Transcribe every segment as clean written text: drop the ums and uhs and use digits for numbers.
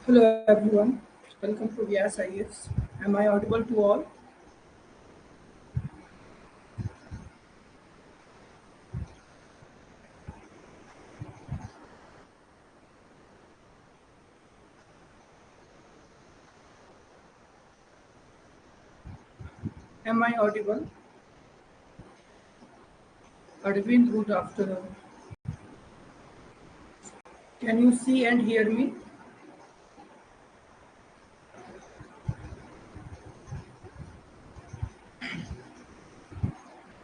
Hello everyone, welcome to Vyas IS. Am I audible to all? Am I audible? Arvind, good afternoon. Can you see and hear me?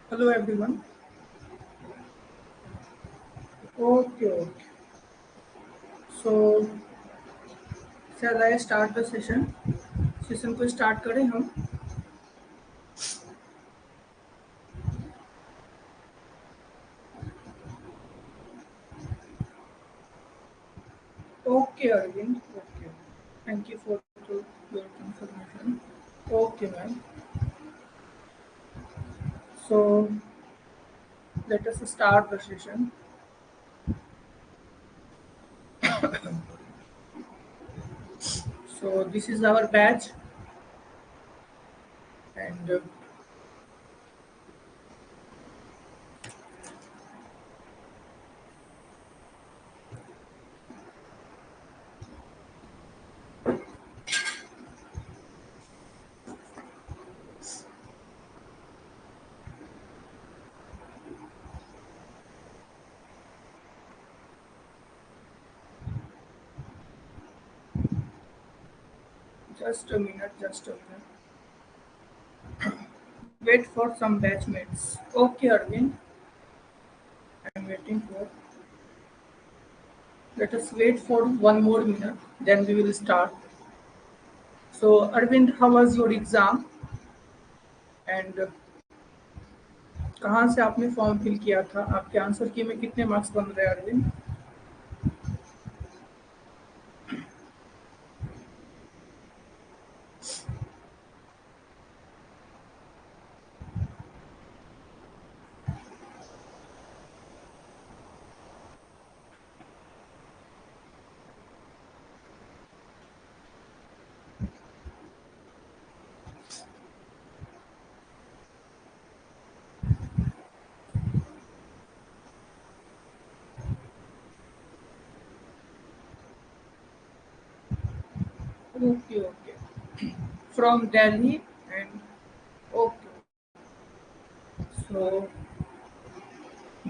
Hello everyone. Okay, okay. So, shall I start the session? Session को start करें हम. Okay, Arvind. Okay. Thank you for your confirmation. Okay, ma'am. So, let us start the session. So, this is our batch, and just a minute, just a minute. Wait for some batchmates. Okay, Arvind. I'm waiting for. Let us wait for one more minute, then we will start. So, Arvind, how was your exam? And कहाँ से आपने form fill किया था? आपके answer की में कितने marks बन रहे हैं, Arvind? Okay, okay. From Delhi and okay. So,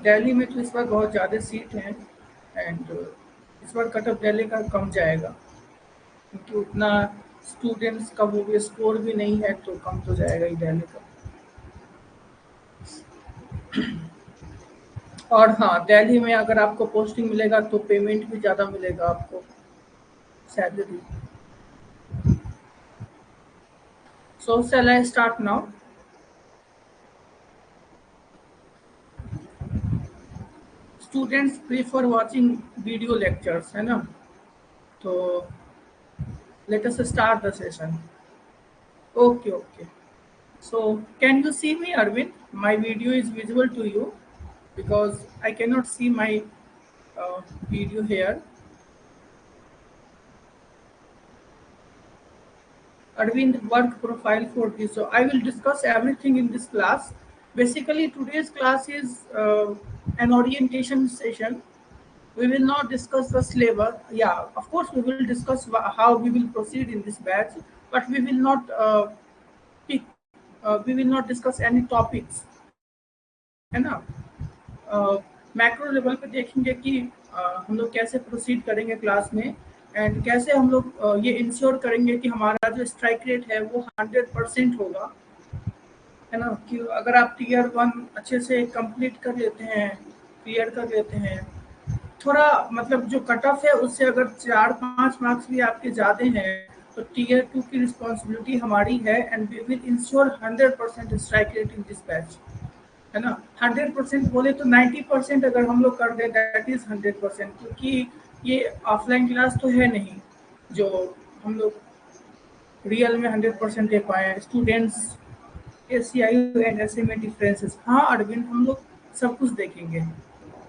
Delhi में तो इस बार बहुत ज़्यादा सीट हैं एंड इस बार कट ऑफ दिल्ली का कम जाएगा क्योंकि उतना स्टूडेंट्स का वो भी स्कोर भी नहीं है तो कम तो जाएगा ही दिल्ली का. और हाँ, दिल्ली में अगर आपको पोस्टिंग मिलेगा तो पेमेंट भी ज़्यादा मिलेगा आपको, salary. So shall I start now? Students prefer watching video lectures, है ना? तो let us start the session. Okay, okay. So can you see me, Arvind? My video is visible to you because I cannot see my video here. Arvind, work profile for this. So I will discuss everything in this class. Basically, today's class is an orientation session. We will not discuss the syllabus. Yeah, of course, we will discuss how we will proceed in this batch, but we will not pick. We will not discuss any topics, है ना? Macro level पे देखेंगे कि हम लोग कैसे proceed करेंगे class में एंड कैसे हम लोग ये इंश्योर करेंगे कि हमारा जो स्ट्राइक रेट है वो 100% होगा, है ना? कि अगर आप टीयर 1 अच्छे से कंप्लीट कर लेते हैं, क्लियर कर लेते हैं, थोड़ा मतलब जो कट ऑफ है उससे अगर 4-5 मार्क्स भी आपके ज़्यादा हैं तो टीयर 2 की रिस्पॉन्सिबिलिटी हमारी है and we will ensure 100% strike rate in this batch, है ना? 100% बोले तो 90% अगर हम लोग कर दें दैट इज 100%, क्योंकि ये ऑफलाइन क्लास तो है नहीं जो हम लोग रियल में 100% दे पाए. स्टूडेंट्स एसीआई एंड एसए में डिफरेंसेस, हाँ अरविंद, हम लोग सब कुछ देखेंगे.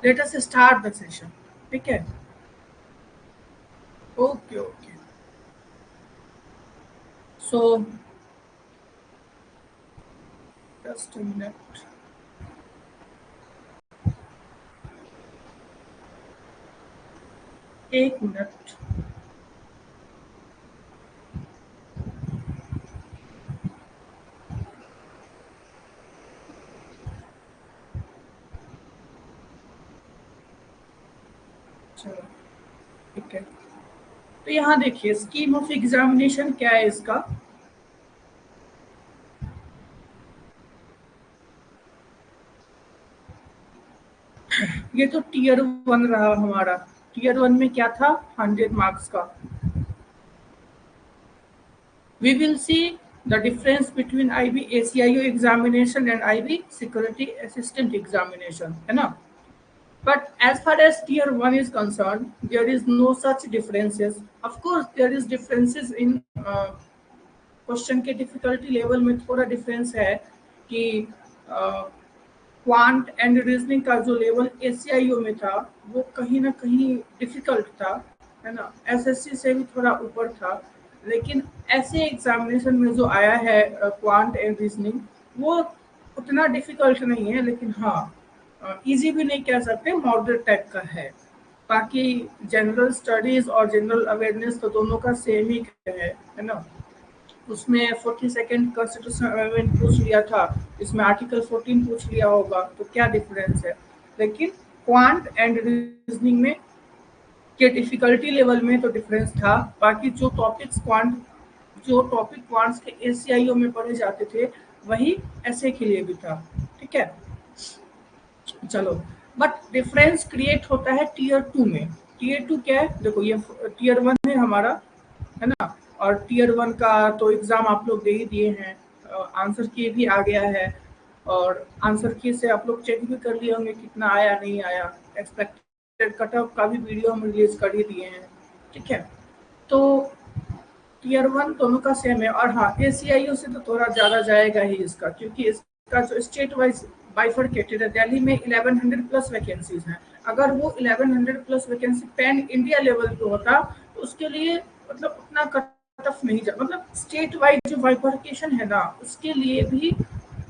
Let us start the session. ठीक है? Okay, okay. So just a minute, एक मिनट। चलो ठीक है, तो यहाँ देखिए स्कीम ऑफ एग्जामिनेशन क्या है इसका। ये तो टीयर 1 रहा हमारा। टीयर 1 में क्या था, 100 मार्क्स का। We will see the difference between IB ACIO examination and IB security assistant examination, है ना। But as far as tier 1 is concerned, there is no such differences. Of course, there is differences in question के difficulty level में थोड़ा difference है कि quant and reasoning का जो level ACIO में था वो कहीं ना कहीं डिफिकल्ट था, है ना। एसएससी से भी थोड़ा ऊपर था, लेकिन ऐसे एग्जामिनेशन में जो आया है क्वांट एंड रीजनिंग वो उतना डिफिकल्ट नहीं है, लेकिन हाँ इजी भी नहीं कह सकते, मॉडरेट टाइप का है। बाकी जनरल स्टडीज और जनरल अवेयरनेस तो दोनों का सेम ही है ना। उसमें 42nd कॉन्स्टिट्यूशनल अमेंडमेंट पूछ लिया था, इसमें आर्टिकल 14 पूछ लिया होगा, तो क्या डिफरेंस है। लेकिन क्वांट एंड रीजनिंग में के डिफिकल्टी लेवल में तो डिफरेंस था। बाकी जो टॉपिक क्वांट्स के एसीआईओ में पढ़े जाते थे वही ऐसे के लिए भी था, ठीक है। चलो, बट डिफरेंस क्रिएट होता है टीयर 2 में। टीयर 2 क्या है, देखो ये टीयर 1 है हमारा, है ना। और टीयर 1 का तो एग्जाम आप लोग दे ही दिए हैं, आंसर की भी आ गया है, और आंसर की से आप लोग चेक भी कर लिए होंगे कितना आया नहीं आया। एक्सपेक्टेड कट ऑफ का भी वीडियो हम रिलीज कर ही दिए हैं, ठीक है। तो टीयर 1 दोनों का सेम है, और हाँ एसीआईओ से तो थोड़ा ज़्यादा जाएगा ही इसका, क्योंकि इसका जो स्टेट वाइज बाइफरकेटेड है। दिल्ली में 1100 प्लस वैकेंसीज हैं। अगर वो 1100 plus vacancy pan India level पे होता तो उसके लिए मतलब उतना कट ऑफ नहीं जा, मतलब स्टेट वाइज जो बाइफरकेशन है ना उसके लिए भी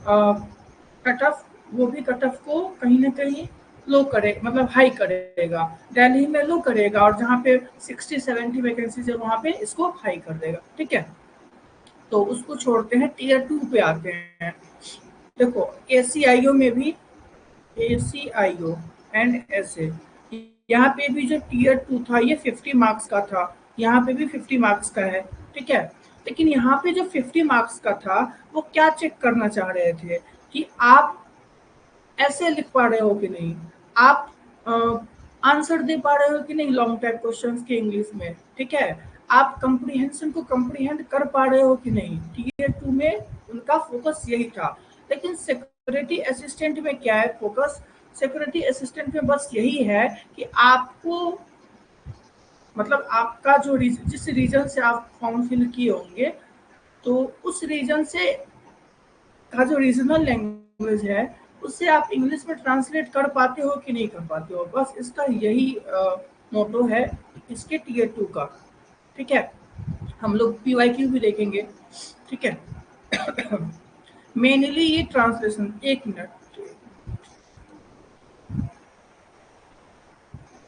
कट ऑफ, वो भी कट ऑफ को कहीं ना कहीं लो करे, मतलब हाई करेगा। दिल्ली में लो करेगा, और जहाँ पे 60-70 वैकेंसीज है वहाँ पे इसको हाई कर देगा, ठीक है। तो उसको छोड़ते हैं, टीयर 2 पे आते हैं। देखो एसीआईओ में भी, एसीआईओ एंड एसए, यहाँ पे भी जो टीयर 2 था ये 50 मार्क्स का था, यहाँ पे भी 50 मार्क्स का है, ठीक है। लेकिन यहाँ पे जो 50 मार्क्स का था वो क्या चेक करना चाह रहे थे कि आप ऐसे लिख पा रहे हो कि नहीं, आप आंसर दे पा रहे हो कि नहीं लॉन्ग टाइप क्वेश्चंस के इंग्लिश में, ठीक है। आप कंप्रीहेंशन को कंप्रीहेंड कर पा रहे हो कि नहीं, टीयर 2 में उनका फोकस यही था। लेकिन सिक्योरिटी असिस्टेंट में क्या है फोकस, सिक्योरिटी असिस्टेंट में बस यही है कि आपको, मतलब आपका जो जिस रीजन से आप फॉर्म फिल किए होंगे तो उस रीजन से का जो रीजनल लैंग्वेज है उससे आप इंग्लिश में ट्रांसलेट कर पाते हो कि नहीं कर पाते हो, बस इसका यही मोटो है इसके टीयर 2 का, ठीक है। हम लोग पीवाईक्यू भी देखेंगे, ठीक है। मेनली ये ट्रांसलेशन, एक मिनट,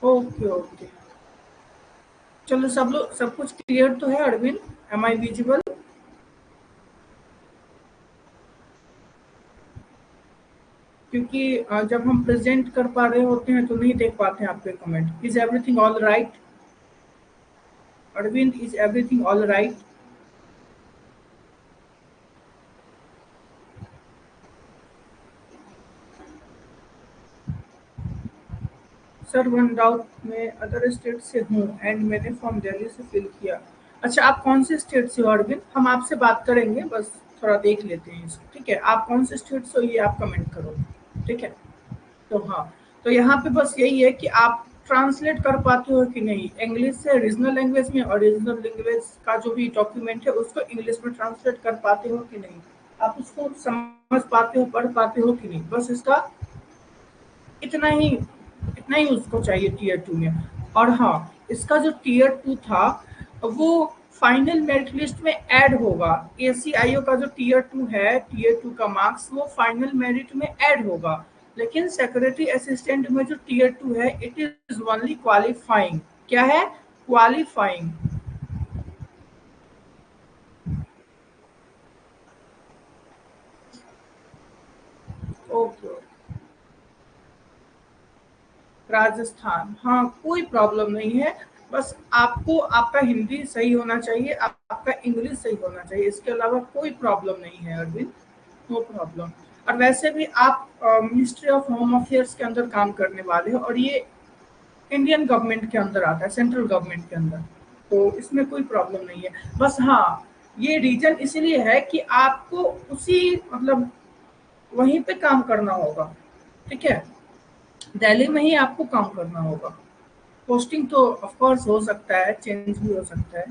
ओके ओके। चलो सब लोग, सब कुछ क्लियर तो है अरविंद, एम आई विजिबल। क्योंकि जब हम प्रेजेंट कर पा रहे होते हैं तो नहीं देख पाते हैं आपके comment. Is everything all right Arvind, is everything all right. Sir one doubt, मैं अदर स्टेट से हूँ एंड मैंने फॉर्म दिल्ली से फिल किया। अच्छा आप कौन से स्टेट से हो अरविंद, हम आपसे बात करेंगे, बस थोड़ा देख लेते हैं इसको, ठीक है। आप कौन से स्टेट से हो ये आप कमेंट करो, ठीक है। तो हाँ, तो यहाँ पे बस यही है कि आप ट्रांसलेट कर पाते हो कि नहीं इंग्लिश से रीजनल लैंग्वेज में, और रीजनल लैंग्वेज का जो भी डॉक्यूमेंट है उसको इंग्लिश में ट्रांसलेट कर पाते हो कि नहीं, आप उसको समझ पाते हो, पढ़ पाते हो कि नहीं, बस इसका इतना ही, इतना ही उसको चाहिए टीयर 2 में। और हाँ, इसका जो टीयर 2 था वो फाइनल मेरिट लिस्ट में ऐड होगा। एसीआईओ का जो टीयर 2 है, टीयर 2 का मार्क्स वो फाइनल मेरिट में ऐड होगा। लेकिन सेक्रेटरी असिस्टेंट में जो टीयर 2 है, इट इज ओनली क्वालिफाइंग। क्या है? क्वालिफाइंग। ओके। राजस्थान, हाँ कोई प्रॉब्लम नहीं है। बस आपको आपका हिंदी सही होना चाहिए, आपका इंग्लिश सही होना चाहिए, इसके अलावा कोई प्रॉब्लम नहीं है अरविंद, नो प्रॉब्लम। और वैसे भी आप मिनिस्ट्री ऑफ होम अफेयर्स के अंदर काम करने वाले हो, और ये इंडियन गवर्नमेंट के अंदर आता है, सेंट्रल गवर्नमेंट के अंदर, तो इसमें कोई प्रॉब्लम नहीं है। बस हाँ, ये रीजन इसीलिए है कि आपको उसी मतलब वहीं पे काम करना होगा, ठीक है, दिल्ली में ही आपको काम करना होगा। पोस्टिंग तो ऑफ कोर्स हो सकता है, चेंज भी हो सकता है,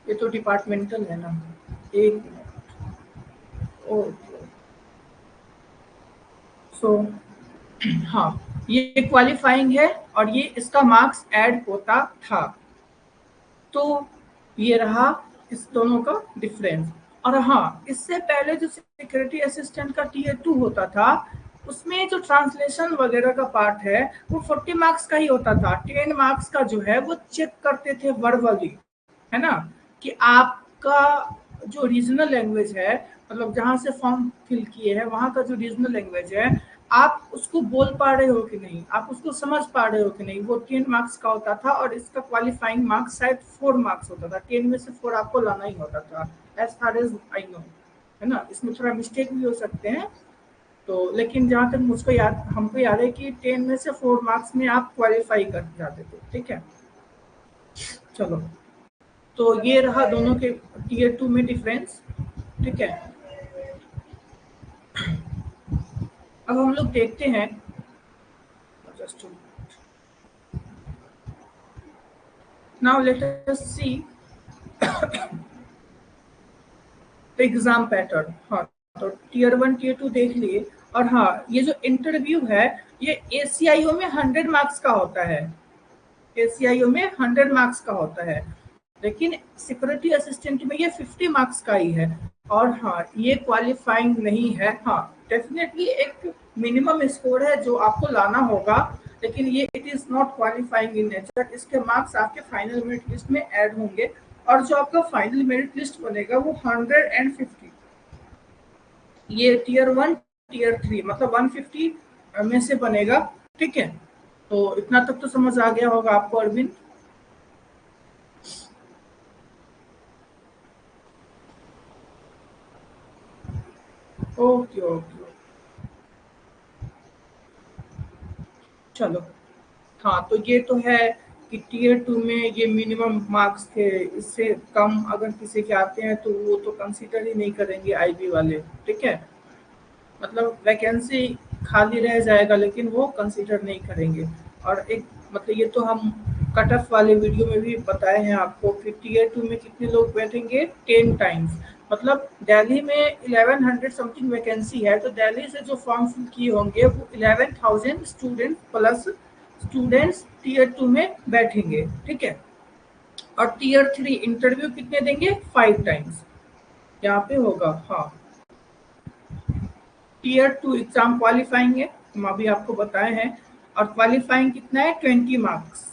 ये तो डिपार्टमेंटल है ना। एक मिनट। ओके। सो हाँ, ये क्वालिफाइंग है और ये इसका मार्क्स ऐड होता था। तो ये रहा इस दोनों का डिफरेंस। और हाँ, इससे पहले जो सिक्योरिटी असिस्टेंट का टीयर 2 होता था, उसमें जो ट्रांसलेशन वगैरह का पार्ट है वो 40 मार्क्स का ही होता था। 10 मार्क्स का जो है वो चेक करते थे वर्बली, है ना, कि आपका जो रीजनल लैंग्वेज है, मतलब जहाँ से फॉर्म फिल किए हैं वहाँ का जो रीजनल लैंग्वेज है, आप उसको बोल पा रहे हो कि नहीं, आप उसको समझ पा रहे हो कि नहीं, वो 10 मार्क्स का होता था। और इसका क्वालिफाइंग मार्क्स शायद 4 मार्क्स होता था, 10 में से 4 आपको लाना ही होता था, as far as I know, है ना। इसमें थोड़ा मिस्टेक भी हो सकते हैं, तो लेकिन जहाँ तक मुझको याद, हमको याद है कि 10 में से 4 मार्क्स में आप क्वालिफाई कर जाते थे, ठीक है। चलो, तो ये रहा दोनों के टीयर 2 में डिफरेंस, ठीक है। अब हम लोग देखते हैं, just now let us see exam pattern. हाँ, तो टीयर 1 टीयर 2 देख लिए। और हाँ, ये जो इंटरव्यू है, ये एसीआईओ में 100 मार्क्स का होता है, एसीआईओ में 100 मार्क्स का होता है, लेकिन सिक्योरिटी असिस्टेंट में ये 50 मार्क्स का ही है। और हाँ, ये क्वालिफाइंग नहीं है। हाँ, डेफिनेटली एक मिनिमम स्कोर है जो आपको लाना होगा, लेकिन ये it is not qualifying in nature. इसके मार्क्स आपके फाइनल मेरिट लिस्ट में ऐड होंगे, और जो आपका फाइनल मेरिट लिस्ट बनेगा वो 150, ये टीयर 1 टीयर 3 मतलब 150 में से बनेगा, ठीक है। तो इतना तक तो समझ आ गया होगा आपको अरविंद। ओके ओके, चलो। हाँ, तो ये तो है कि टीयर 2 में ये मिनिमम मार्क्स थे, इससे कम अगर किसी के आते हैं तो वो तो कंसीडर ही नहीं करेंगे आईबी वाले, ठीक है। मतलब वैकेंसी खाली रह जाएगा, लेकिन वो कंसीडर नहीं करेंगे। और एक मतलब ये तो हम कट ऑफ वाले वीडियो में भी बताए हैं आपको कि टीयर 2 में कितने लोग बैठेंगे, 10 टाइम्स। मतलब दिल्ली में 1100 समथिंग वैकेंसी है, तो दिल्ली से जो फॉर्म फिल किए होंगे वो 11,000 स्टूडेंट प्लस स्टूडेंट्स टीयर 2 में बैठेंगे, ठीक है। और टीयर 3 इंटरव्यू कितने देंगे, 5 टाइम्स यहाँ पे होगा। हाँ, टीयर 2 एग्जाम क्वालिफाइंग है, हम अभी आपको बताए हैं। और क्वालिफाइंग कितना है, 20 मार्क्स,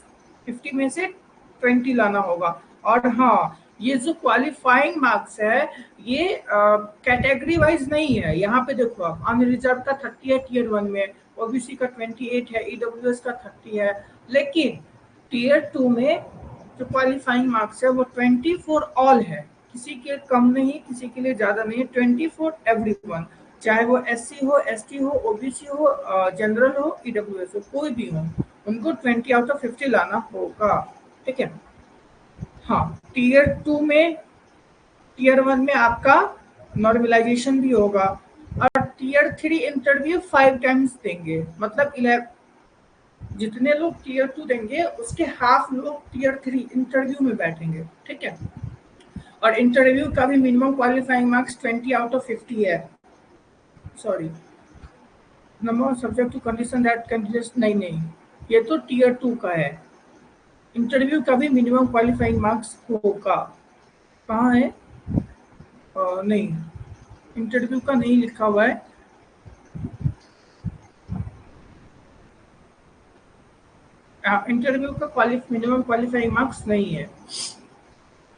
50 में से 20 लाना होगा। और हाँ, ये जो क्वालिफाइंग मार्क्स है, ये कैटेगरी वाइज नहीं है। यहाँ पे देखो आप, अनरिजर्व का 30 है टीयर 1 में, ओबीसी का 28 है, ईडब्ल्यूएस का 30 है। लेकिन टीयर 2 में जो क्वालिफाइंग मार्क्स है वो 20 फॉर ऑल है, किसी के कम नहीं, किसी के लिए ज्यादा नहीं है, 20 फॉर एवरीवन। चाहे वो एससी हो, एसटी हो, ओबीसी हो, जनरल हो, ईडब्ल्यूएस हो, कोई भी हो, उनको 20 आउट ऑफ 50 लाना होगा, ठीक है। हाँ, टीयर 2 में, टीयर 1 में आपका नॉर्मलाइजेशन भी होगा। और टीयर 3 इंटरव्यू 5 टाइम्स देंगे, मतलब 11, जितने लोग टीयर 2 देंगे उसके हाफ लोग टीयर 3 इंटरव्यू में बैठेंगे, ठीक है। और इंटरव्यू का भी minimum qualifying marks 20 out of 50 है। Sorry, number subject to condition that candidates, नहीं नहीं, ये तो टीयर 2 का है, इंटरव्यू का भी मिनिमम क्वालिफाइंग मार्क्स होगा। कहाँ है? नहीं, इंटरव्यू का नहीं लिखा हुआ है। इंटरव्यू का मिनिमम क्वालिफाइंग मार्क्स नहीं है।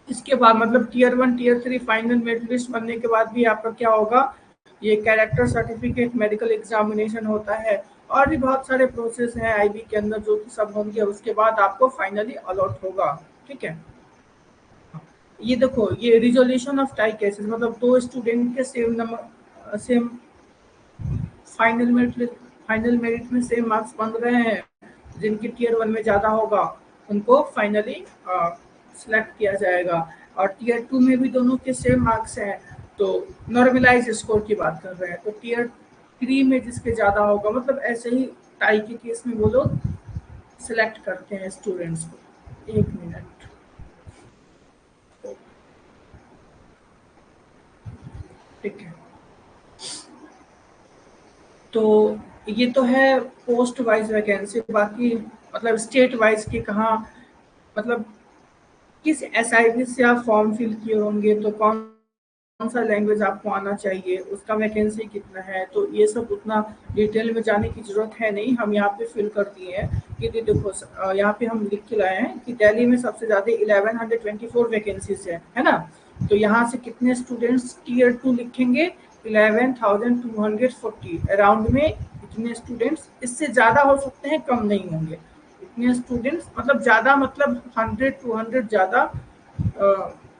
इसके बाद मतलब tier 1 tier 3 final merit list बनने के बाद भी आपका क्या होगा, ये कैरेक्टर सर्टिफिकेट, मेडिकल एग्जामिनेशन होता है और भी बहुत सारे प्रोसेस हैं आईबी के अंदर जो कि सब होंगे, उसके बाद आपको फाइनली अलॉट होगा। ठीक है, ये देखो, ये रिजोल्यूशन ऑफ टाई केसेस, मतलब दो स्टूडेंट के same number, same final merit में सेम मार्क्स बन रहे हैं, जिनकी टीयर 1 में ज़्यादा होगा उनको फाइनली सिलेक्ट किया जाएगा। और टीयर 2 में भी दोनों के सेम मार्क्स हैं, तो नॉर्मलाइज स्कोर की बात कर रहे हैं, तो टीयर 3 में जिसके ज़्यादा होगा, मतलब ऐसे ही टाई के केस में वो लोग सिलेक्ट करते हैं स्टूडेंट्स को। एक मिनट, ठीक है। तो ये तो है पोस्ट वाइज वैकेंसी। बाकी मतलब स्टेट वाइज की कहाँ, मतलब किस एसआईबी से आप फॉर्म फिल किए होंगे, तो कौन कौन सा लैंग्वेज आपको आना चाहिए, उसका वैकेंसी कितना है, तो ये सब उतना डिटेल में जाने की जरूरत है नहीं। हम यहाँ पे फिल कर दिए हैं कि देखो, यहाँ पे हम लिख के लाए हैं कि दिल्ली में सबसे ज़्यादा 1124 वैकेंसीज है ना। तो यहाँ से कितने स्टूडेंट्स टीयर 2 लिखेंगे, 11,240 अराउंड में इतने स्टूडेंट्स, इससे ज़्यादा हो सकते हैं, कम नहीं होंगे इतने स्टूडेंट्स, मतलब ज़्यादा मतलब 100-200 ज़्यादा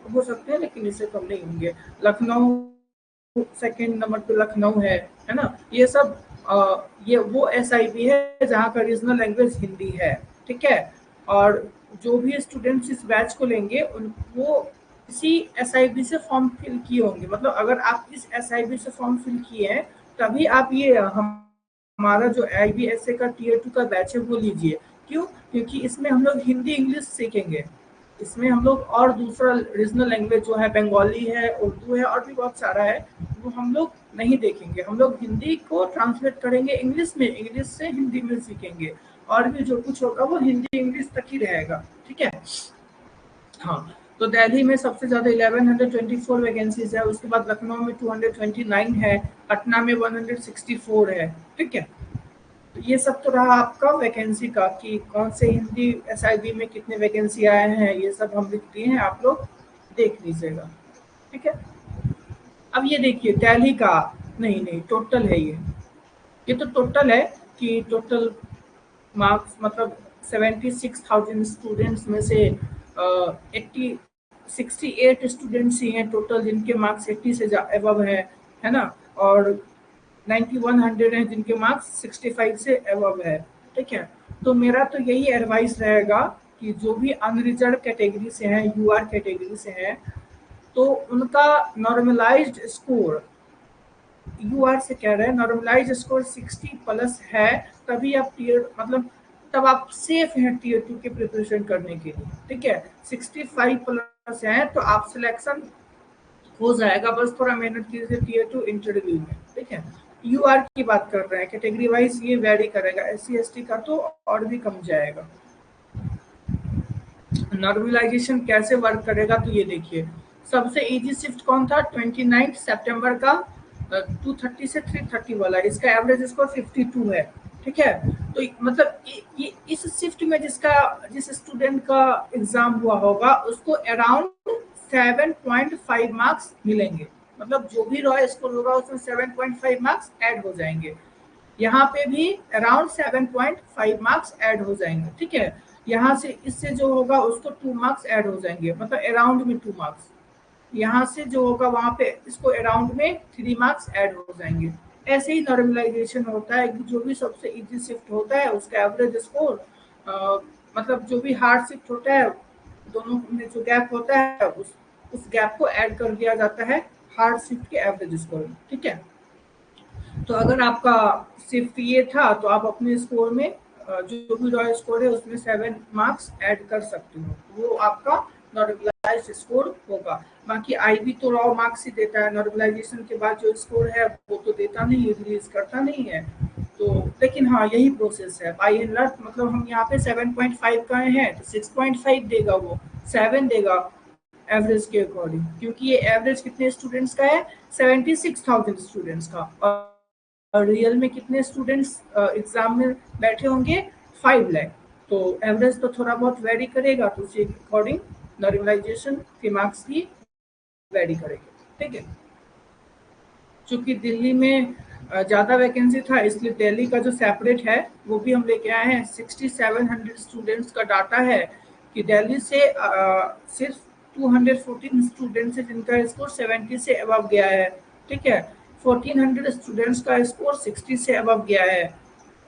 हो सकते हैं, लेकिन इससे कम नहीं होंगे। लखनऊ सेकंड नंबर पे लखनऊ है ना। ये सब ये वो एसआईबी है जहाँ का रीजनल लैंग्वेज हिंदी है। ठीक है, और जो भी स्टूडेंट्स इस बैच को लेंगे उन वो इसी एसआईबी से फॉर्म फिल किए होंगे। मतलब अगर आप इस एसआईबी से फॉर्म फिल किए हैं तभी आप ये हमारा जो आईबीएसए का टीयर 2 का बैच है वो लीजिए। क्यों? क्योंकि इसमें हम लोग हिंदी इंग्लिश सीखेंगे, इसमें हम लोग और दूसरा रीजनल लैंग्वेज जो है बंगाली है, उर्दू है और भी बहुत सारा है, वो हम लोग नहीं देखेंगे। हम लोग हिंदी को ट्रांसलेट करेंगे इंग्लिश में, इंग्लिश से हिंदी में सीखेंगे, और भी जो कुछ होगा वो हिंदी इंग्लिश तक ही रहेगा। ठीक है, हाँ। तो दिल्ली में सबसे ज़्यादा 1124 वैकेंसीज है, उसके बाद लखनऊ में 229 है, पटना में 164 है। ठीक है, तो ये सब तो रहा आपका वैकेंसी का कि कौन से हिंदी एसआईबी में कितने वैकेंसी आए हैं, ये सब हम लिख दिए हैं, आप लोग देख लीजिएगा। ठीक है, अब ये देखिए दिल्ली का, नहीं नहीं टोटल है ये तो टोटल है कि टोटल मार्क्स मतलब 76,000 स्टूडेंट्स में से 68 स्टूडेंट्स ही हैं टोटल जिनके मार्क्स 80 से एबव है ना। और 9100 हैं जिनके मार्क्स 65 से एबव है। ठीक है, तो मेरा तो यही एडवाइस रहेगा कि जो भी अनरिजर्व कैटेगरी से हैं, यूआर कैटेगरी से हैं, तो उनका नॉर्मलाइज्ड स्कोर, यूआर से कह रहे हैं, नॉर्मलाइज स्कोर 60 प्लस है, तभी आप टीयर मतलब तब आप सेफ हैं टीयर 2 के प्रिपरेशन करने के लिए। ठीक है, 65 प्लस है तो आप सिलेक्शन हो जाएगा, बस थोड़ा मेहनत कीजिए टीयर 2 इंटरव्यू में। ठीक है, यूआर की बात कर रहे हैं, कैटेगरी वाइज ये वेरी करेगा, एससी एसटी का तो और भी कम जाएगा। नॉर्मलाइजेशन कैसे वर्क करेगा, तो ये देखिए, सबसे इजी शिफ्ट कौन था, 29 सितंबर का 230 से 330 वाला, इसका एवरेज स्कोर 52 है। ठीक है, तो मतलब ये इस शिफ्ट में जिस स्टूडेंट का एग्जाम हुआ होगा उसको अराउंड 7.5 मार्क्स मिलेंगे। मतलब जो भी रॉ स्कोर होगा उसमें 7.5 मार्क्स ऐड हो जाएंगे। यहाँ पे भी अराउंड 7.5 मार्क्स ऐड हो जाएंगे। ठीक है, यहाँ से इससे जो होगा उसको 2 मार्क्स ऐड हो जाएंगे, मतलब अराउंड में 2 मार्क्स। यहाँ से जो होगा वहां पे इसको अराउंड में 3 मार्क्स ऐड हो जाएंगे। ऐसे ही नॉर्मलाइजेशन होता है कि जो भी सबसे इजी शिफ्ट होता है उसका एवरेज स्कोर, मतलब जो भी हार्ड शिफ्ट होता है दोनों में जो गैप होता है उस गैप को ऐड कर दिया जाता है हार्ड शिफ्ट के एवरेज स्कोर में। ठीक है, तो अगर आपका सिर्फ ये था तो आप अपने स्कोर में जो भी रॉ स्कोर है उसमें 7 मार्क्स ऐड कर सकते हो, वो आपका नॉर्मलाइज्ड स्कोर होगा। बाकी आईबी तो रॉ मार्क्स ही देता है, नॉर्मलाइजेशन के बाद जो स्कोर है वो तो देता नहीं, रिलीज करता नहीं है। तो लेकिन हाँ यही प्रोसेस है बाई एंड लार्ज, मतलब हम यहाँ पे 7.5 का हैं तो 6.5 देगा, वो 7 देगा एवरेज के अकॉर्डिंग, क्योंकि ये एवरेज कितने स्टूडेंट्स का है, 76,000 स्टूडेंट्स का, और रियल में कितने स्टूडेंट्स एग्जाम में बैठे होंगे, 5 लाख। तो एवरेज तो थोड़ा बहुत वेरी करेगा, तो उसी अकॉर्डिंग नॉर्मलाइजेशन के मार्क्स भी वेरी करेंगे। ठीक है, चूंकि दिल्ली में ज़्यादा वैकेंसी था, इसलिए दिल्ली का जो सेपरेट है वो भी हम लेके आए हैं। 6700 स्टूडेंट्स का डाटा है कि दिल्ली से सिर्फ 214 स्टूडेंट्स है जिनका स्कोर 70 से अबव गया है। ठीक है, 1400 स्टूडेंट्स का स्कोर 60 से अबव गया है।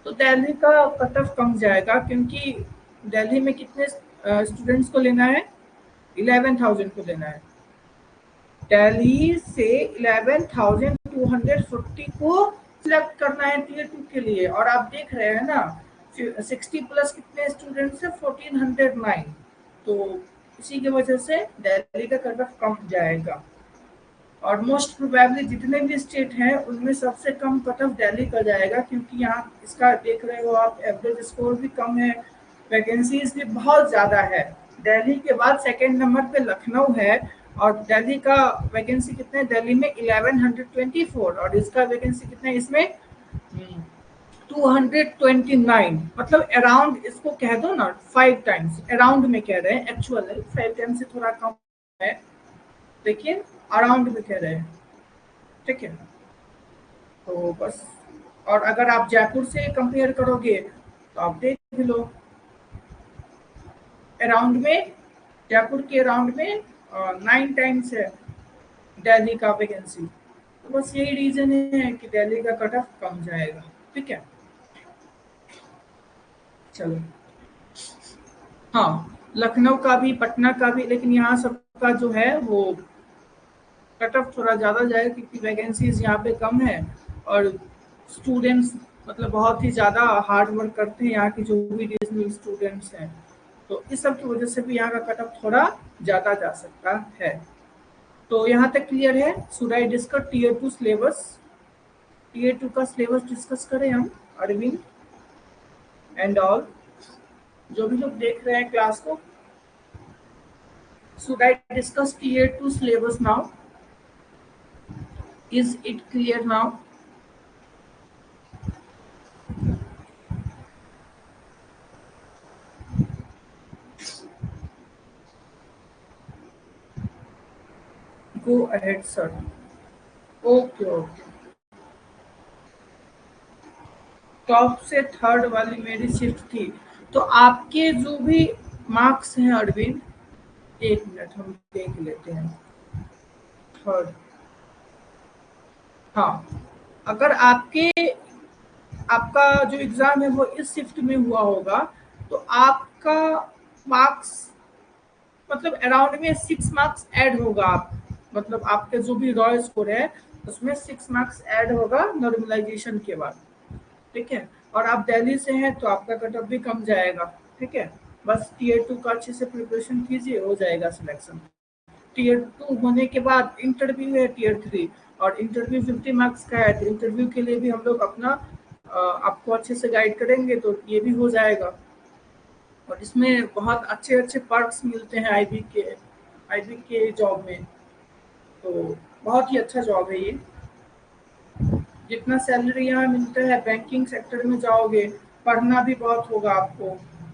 तो दिल्ली का कट ऑफ कम जाएगा, क्योंकि दिल्ली में कितने स्टूडेंट्स को लेना है, 11,000 को लेना है। दिल्ली से 11,250 को सिलेक्ट करना है टीयर 2 के लिए, और आप देख रहे हैं ना 60 प्लस कितने स्टूडेंट्स है, 1409। तो इसी की वजह से दिल्ली का कट ऑफ कम जाएगा, और मोस्ट प्रोबेबली जितने भी स्टेट हैं उनमें सबसे कम कट ऑफ दिल्ली का जाएगा, क्योंकि यहाँ इसका देख रहे हो आप, एवरेज स्कोर भी कम है, वैकेंसीज भी बहुत ज़्यादा है। दिल्ली के बाद सेकेंड नंबर पे लखनऊ है, और दिल्ली का वैकेंसी कितना है, दिल्ली में 1124, और इसका वैकेंसी कितना है इसमें 229, मतलब अराउंड, इसको कह दो ना 5 टाइम्स, अराउंड में कह रहे हैं, एक्चुअल है 5 टाइम्स से थोड़ा कम है, लेकिन अराउंड में कह रहे हैं। ठीक है, तो बस, और अगर आप जयपुर से कंपेयर करोगे तो आप देख लो, अराउंड में, जयपुर के अराउंड में 9 टाइम्स है दिल्ली का वैकेंसी। तो बस यही रीजन है कि दिल्ली का कट ऑफ कम जाएगा। ठीक है, चलो, हाँ लखनऊ का भी, पटना का भी, लेकिन यहाँ सबका जो है वो कट ऑफ थोड़ा ज़्यादा जाएगा, क्योंकि वैकेंसीज यहाँ पे कम है, और स्टूडेंट्स मतलब बहुत ही ज़्यादा हार्ड वर्क करते हैं यहाँ की जो भी रीजनल स्टूडेंट्स हैं, तो इस सब की वजह से भी यहाँ का कट ऑफ थोड़ा ज़्यादा जा सकता है। तो यहाँ तक क्लियर है। Should I discuss tier 2 syllabus? Tier 2 का सिलेबस डिस्कस करें हम, अरविंद एंड ऑल, जो भी लोग देख रहे हैं क्लास को। Should I discuss tier 2 syllabus now? Is it clear now? Go ahead, sir. Okay okay, top से थर्ड वाली मेरी शिफ्ट थी, तो आपके जो भी मार्क्स हैं अरविंद, एक मिनट हम देख लेते हैं। थर्ड, हाँ, अगर आपका जो एग्जाम है वो इस शिफ्ट में हुआ होगा, तो आपका मार्क्स मतलब अराउंड में 6 मार्क्स ऐड होगा। आप मतलब आपके जो भी रॉ स्कोर है उसमें 6 मार्क्स ऐड होगा नॉर्मलाइजेशन के बाद। ठीक है, और आप दिल्ली से हैं तो आपका कट ऑफ भी कम जाएगा। ठीक है, बस टीयर 2 का अच्छे से प्रिपरेशन कीजिए, हो जाएगा सिलेक्शन। टीयर 2 होने के बाद इंटरव्यू है टीयर 3, और इंटरव्यू 50 मार्क्स का है, तो इंटरव्यू के लिए भी हम लोग अपना आपको अच्छे से गाइड करेंगे, तो ये भी हो जाएगा। और इसमें बहुत अच्छे अच्छे पर्क्स मिलते हैं आईबी के जॉब में, तो बहुत ही अच्छा जॉब है ये। जितना सैलरी यहाँ मिलता है, बैंकिंग सेक्टर में जाओगे, पढ़ना भी बहुत होगा आपको,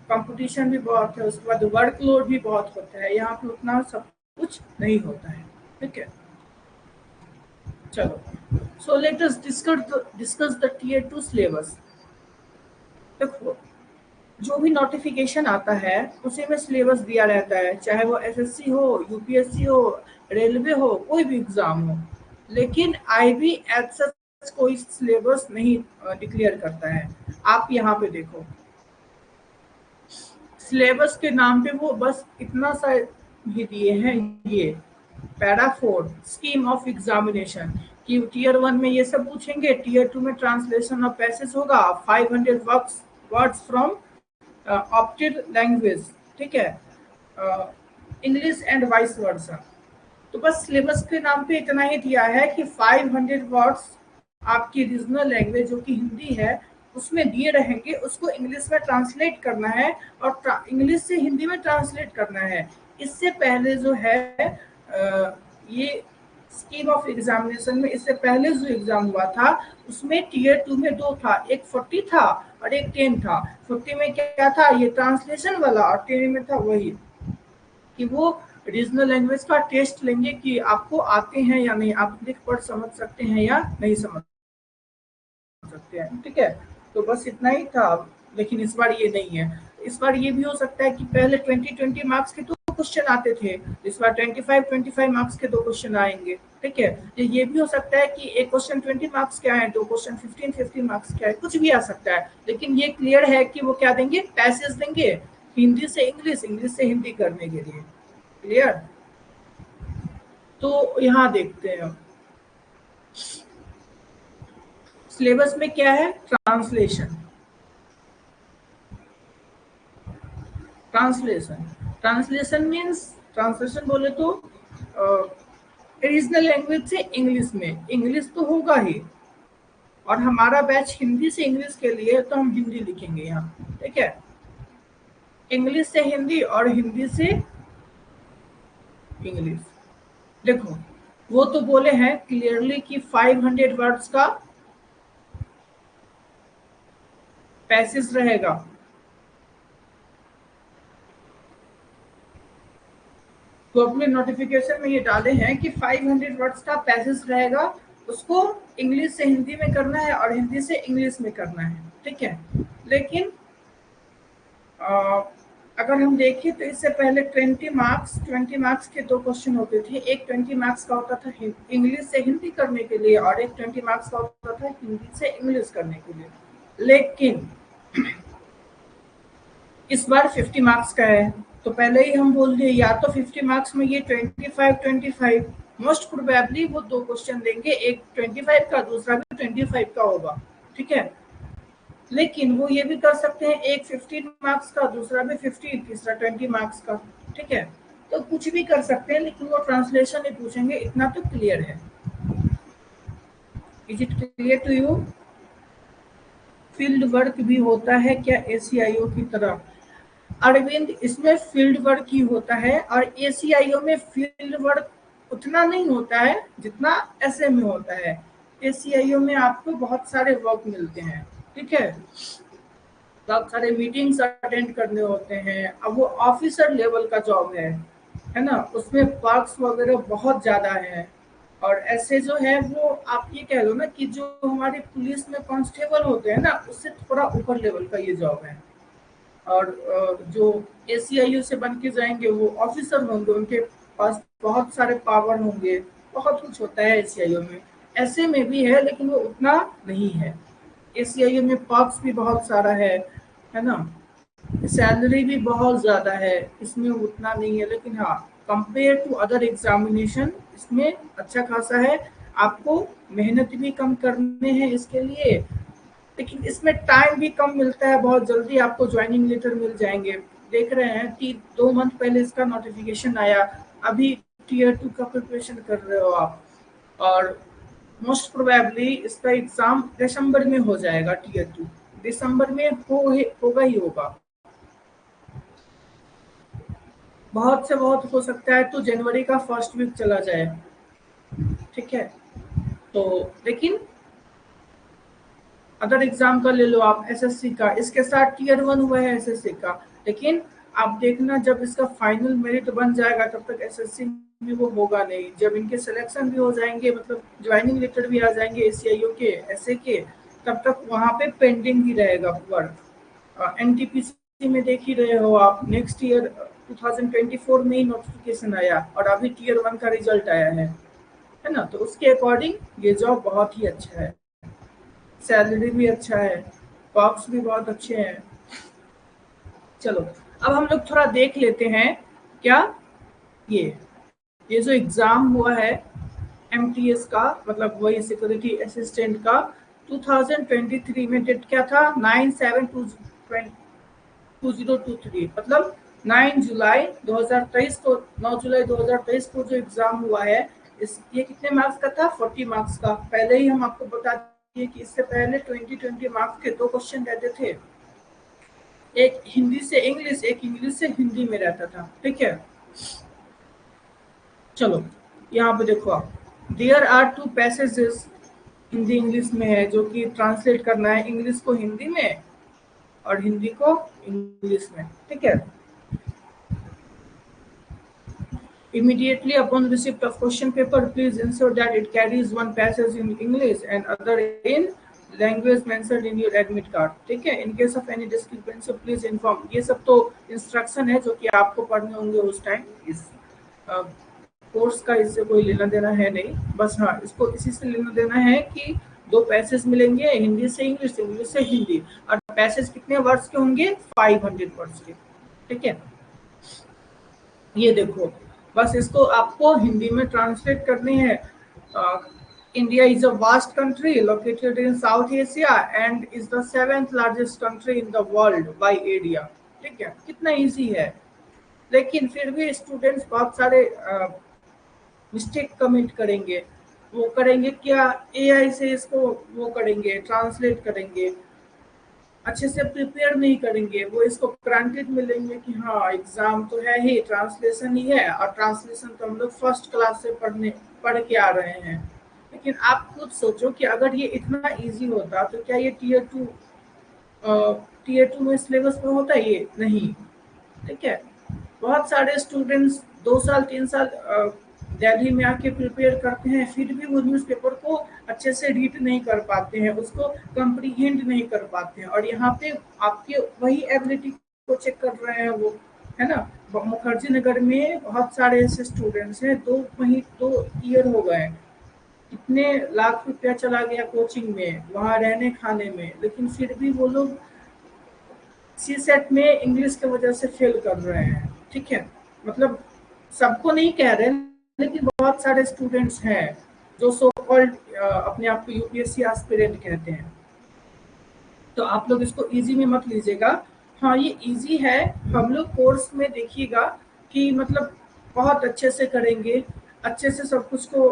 कंपटीशन भी बहुत है, उसके बाद वर्कलोड भी बहुत होता है, यहाँ पे उतना सब कुछ नहीं होता है। ठीक है, चलो, so let us discuss the tier 2 syllabus. देखो, जो भी नोटिफिकेशन आता है उसी में सिलेबस दिया रहता है, चाहे वो एसएससी हो, यूपीएससी हो, रेलवे हो, कोई भी एग्जाम हो, लेकिन आईबी एज सच कोई सिलेबस नहीं डिक्लेयर करता है। आप यहाँ पे देखो, सिलेबस के नाम पे वो बस इतना सा ही दिए हैं, ये पैरा 4 स्कीम ऑफ एग्जामिनेशन, कि टीयर 1 में ये सब पूछेंगे, टीयर 2 में ट्रांसलेशन ऑफ पैसेज होगा, 500 वर्ड्स फ्रॉम ऑप्टेड लैंग्वेज। ठीक है, इंग्लिश एंड वाइस वर्सा। तो बस सिलेबस के नाम पे इतना ही दिया है कि 500 वर्ड्स आपकी रीजनल लैंग्वेज जो कि हिंदी है उसमें दिए रहेंगे, उसको इंग्लिश में ट्रांसलेट करना है और इंग्लिश से हिंदी में ट्रांसलेट करना है। इससे पहले जो है ये स्कीम ऑफ एग्जामिनेशन में इससे पहले जो एग्जाम हुआ था उसमें टीयर 2 में 2 था, एक 40 था और एक 10 था। 40 में क्या था, ये ट्रांसलेशन वाला, और 10 में था वही कि वो रीजनल लैंग्वेज का टेस्ट लेंगे कि आपको आते हैं या नहीं, आप लिख पढ़ समझ सकते हैं या नहीं समझ सकते हैं। ठीक है, तो बस इतना ही था। लेकिन इस बार ये नहीं है। इस बार ये भी हो सकता है कि पहले 20 मार्क्स के 2 क्वेश्चन आते थे, इस बार 25 मार्क्स के 2 क्वेश्चन आएंगे। ठीक है, ये भी हो सकता है कि एक क्वेश्चन 20 मार्क्स के आए, 2 क्वेश्चन 15 मार्क्स के आए, कुछ भी आ सकता है। लेकिन ये क्लियर है कि वो क्या देंगे, पैसेज देंगे हिंदी से इंग्लिश, इंग्लिश से हिंदी करने के लिए। क्लियर? तो यहाँ देखते हैं सिलेबस में क्या है, ट्रांसलेशन। ट्रांसलेशन मीन्स, ट्रांसलेशन बोले तो रीजनल लैंग्वेज से इंग्लिश में, इंग्लिश तो होगा ही, और हमारा बैच हिंदी से इंग्लिश के लिए तो हम हिंदी लिखेंगे यहाँ। ठीक है, इंग्लिश से हिंदी और हिंदी से इंग्लिश। देखो वो तो बोले हैं क्लियरली कि 500 वर्ड्स का पैसेज रहेगा। तो अपने नोटिफिकेशन में ये डाले हैं कि 500 वर्ड्स का पैसेज रहेगा, उसको इंग्लिश से हिंदी में करना है और हिंदी से इंग्लिश में करना है। ठीक है, लेकिन अगर हम देखें तो इससे पहले 20 मार्क्स के 2 क्वेश्चन होते थे। एक 20 मार्क्स का होता था इंग्लिश से हिंदी करने के लिए और एक 20 मार्क्स का होता था हिंदी से इंग्लिश करने के लिए। लेकिन इस बार 50 मार्क्स का है, तो पहले ही हम बोल दिए या तो 50 मार्क्स में ये 25 मोस्ट प्रोबेबली वो 2 क्वेश्चन देंगे, एक 25 का, दूसरा भी 25 का होगा। ठीक है, लेकिन वो ये भी कर सकते हैं एक 15 मार्क्स का, दूसरा भी 15, तीसरा 20 मार्क्स का। ठीक है, तो कुछ भी कर सकते हैं, लेकिन वो ट्रांसलेशन ही पूछेंगे, इतना तो क्लियर है। Is it clear to you? Field work भी होता है क्या ACIO की तरह? अरविंद, इसमें फील्ड वर्क ही होता है और ACIO में फील्ड वर्क उतना नहीं होता है जितना SA में होता है। ACIO में आपको बहुत सारे वर्क मिलते हैं। ठीक है, बहुत सारे मीटिंग्स अटेंड करने होते हैं। अब वो ऑफिसर लेवल का जॉब है ना, उसमें वर्क्स वगैरह बहुत ज्यादा है। और ऐसे जो है वो आप ये कह लो ना कि जो हमारे पुलिस में कांस्टेबल होते हैं ना, उससे थोड़ा ऊपर लेवल का ये जॉब है। और जो ACIO से बन के जाएंगे वो ऑफिसर होंगे, उनके पास बहुत सारे पावर होंगे, बहुत कुछ होता है ACIO में। ऐसे में भी है लेकिन वो उतना नहीं है। ACIO में पर्क्स भी बहुत सारा है ना, सैलरी भी बहुत ज्यादा है, इसमें उतना नहीं है। लेकिन हाँ, कंपेयर टू अदर एग्जामिनेशन इसमें अच्छा खासा है। आपको मेहनत भी कम करने हैं इसके लिए, लेकिन इसमें टाइम भी कम मिलता है। बहुत जल्दी आपको ज्वाइनिंग लेटर मिल जाएंगे। देख रहे हैं कि 2 मंथ पहले इसका नोटिफिकेशन आया, अभी टीयर 2 का प्रिपरेशन कर रहे हो आप, और मोस्ट प्रोबेबली इसका एग्जाम दिसंबर में हो जाएगा। टीयर 2 दिसंबर में होगा ही होगा। बहुत से बहुत हो सकता है तो जनवरी का फर्स्ट वीक चला जाए। ठीक है, तो लेकिन अदर एग्जाम का ले लो आप, SSC का, इसके साथ टीयर 1 हुआ है SSC का। लेकिन आप देखना जब इसका फाइनल मेरिट बन जाएगा तब तक SSC में वो होगा नहीं। जब इनके सिलेक्शन भी हो जाएंगे, मतलब ज्वाइनिंग लेटर भी आ जाएंगे ACIO के, SA के, तब तक वहाँ पे पेंडिंग ही रहेगा वर्क। NTPC में देख ही रहे हो आप, नेक्स्ट ईयर 2024 में ही नोटिफिकेशन आया और अभी टीयर 1 का रिजल्ट आया है ना। तो उसके अकॉर्डिंग ये जॉब बहुत ही अच्छा है, सैलरी भी अच्छा है, पर्क्स भी बहुत अच्छे हैं। चलो अब हम लोग थोड़ा देख लेते हैं क्या ये जो एग्जाम हुआ है MTS का, मतलब वही सिक्योरिटी असिस्टेंट का, 2023 में डेट क्या था, 9/7/2023, मतलब 9 जुलाई 2023 को, 9 जुलाई 2023 को जो एग्जाम हुआ है, ये कितने मार्क्स का था, 40 मार्क्स का। पहले ही हम आपको बता कि इससे पहले 20 मार्क्स के 2 क्वेश्चन रहते थे, एक हिंदी से इंग्लिश, एक इंग्लिश से हिंदी में रहता था। ठीक है, चलो यहाँ पे देखो आप, there are 2 passages, Hindi English में है, जो कि ट्रांसलेट करना है इंग्लिश को हिंदी में और हिंदी को इंग्लिश में। ठीक है, immediately upon receipt of question paper, please ensure that it carries one passage in English and other in language mentioned in your admit card. ठीक है, in case of any discrepancy please inform। ये सब तो instruction है जो कि आपको पढ़ने होंगे उस टाइम। इस कोर्स का इससे कोई लेना देना है नहीं, बस हाँ इसको इसी से लेना देना है कि 2 पैसेज मिलेंगे, हिंदी से इंग्लिश, इंग्लिश से हिंदी, और पैसेज कितने वर्ड्स के होंगे? 500 वर्ड्स के। ठीक है, ये देखो, बस इसको आपको हिंदी में ट्रांसलेट करनी है। India is a vast country located in south Asia and is the 7th largest country in the world by area. ठीक है, कितना इजी है, लेकिन फिर भी स्टूडेंट्स बहुत सारे मिस्टेक कमिट करेंगे। वो करेंगे क्या, एआई से इसको वो करेंगे, ट्रांसलेट करेंगे, अच्छे से प्रिपेयर नहीं करेंगे। वो इसको ग्रांटेड में लेंगे कि हाँ एग्जाम तो है ही, ट्रांसलेशन ही है, और ट्रांसलेशन तो हम लोग फर्स्ट क्लास से पढ़ के आ रहे हैं। लेकिन आप खुद सोचो कि अगर ये इतना इजी होता तो क्या ये टीयर टू में सिलेबस में होता? ये नहीं। ठीक है, बहुत सारे स्टूडेंट्स 2 साल 3 साल दिल्ली में आके प्रिपेयर करते हैं, फिर भी वो न्यूज़पेपर को अच्छे से रीड नहीं कर पाते हैं, उसको कंप्रीहेंड नहीं कर पाते हैं, और यहाँ पे आपके वही एबिलिटी को चेक कर रहे हैं वो, है ना। मुखर्जी नगर में बहुत सारे ऐसे स्टूडेंट्स हैं, 2 ईयर हो गए, कितने लाख रुपया चला गया कोचिंग में, वहाँ रहने खाने में, लेकिन फिर भी वो लोग सीसेट में इंग्लिश की वजह से फेल कर रहे हैं। ठीक है, मतलब सबको नहीं कह रहे, लेकिन बहुत सारे स्टूडेंट्स हैं जो सो कॉल्ड अपने आप को यूपीएससी एस्पिरेंट कहते हैं। तो आप लोग इसको इजी में मत लीजिएगा। हाँ ये इजी है, हम लोग कोर्स में देखिएगा कि मतलब बहुत अच्छे से करेंगे, अच्छे से सब कुछ को,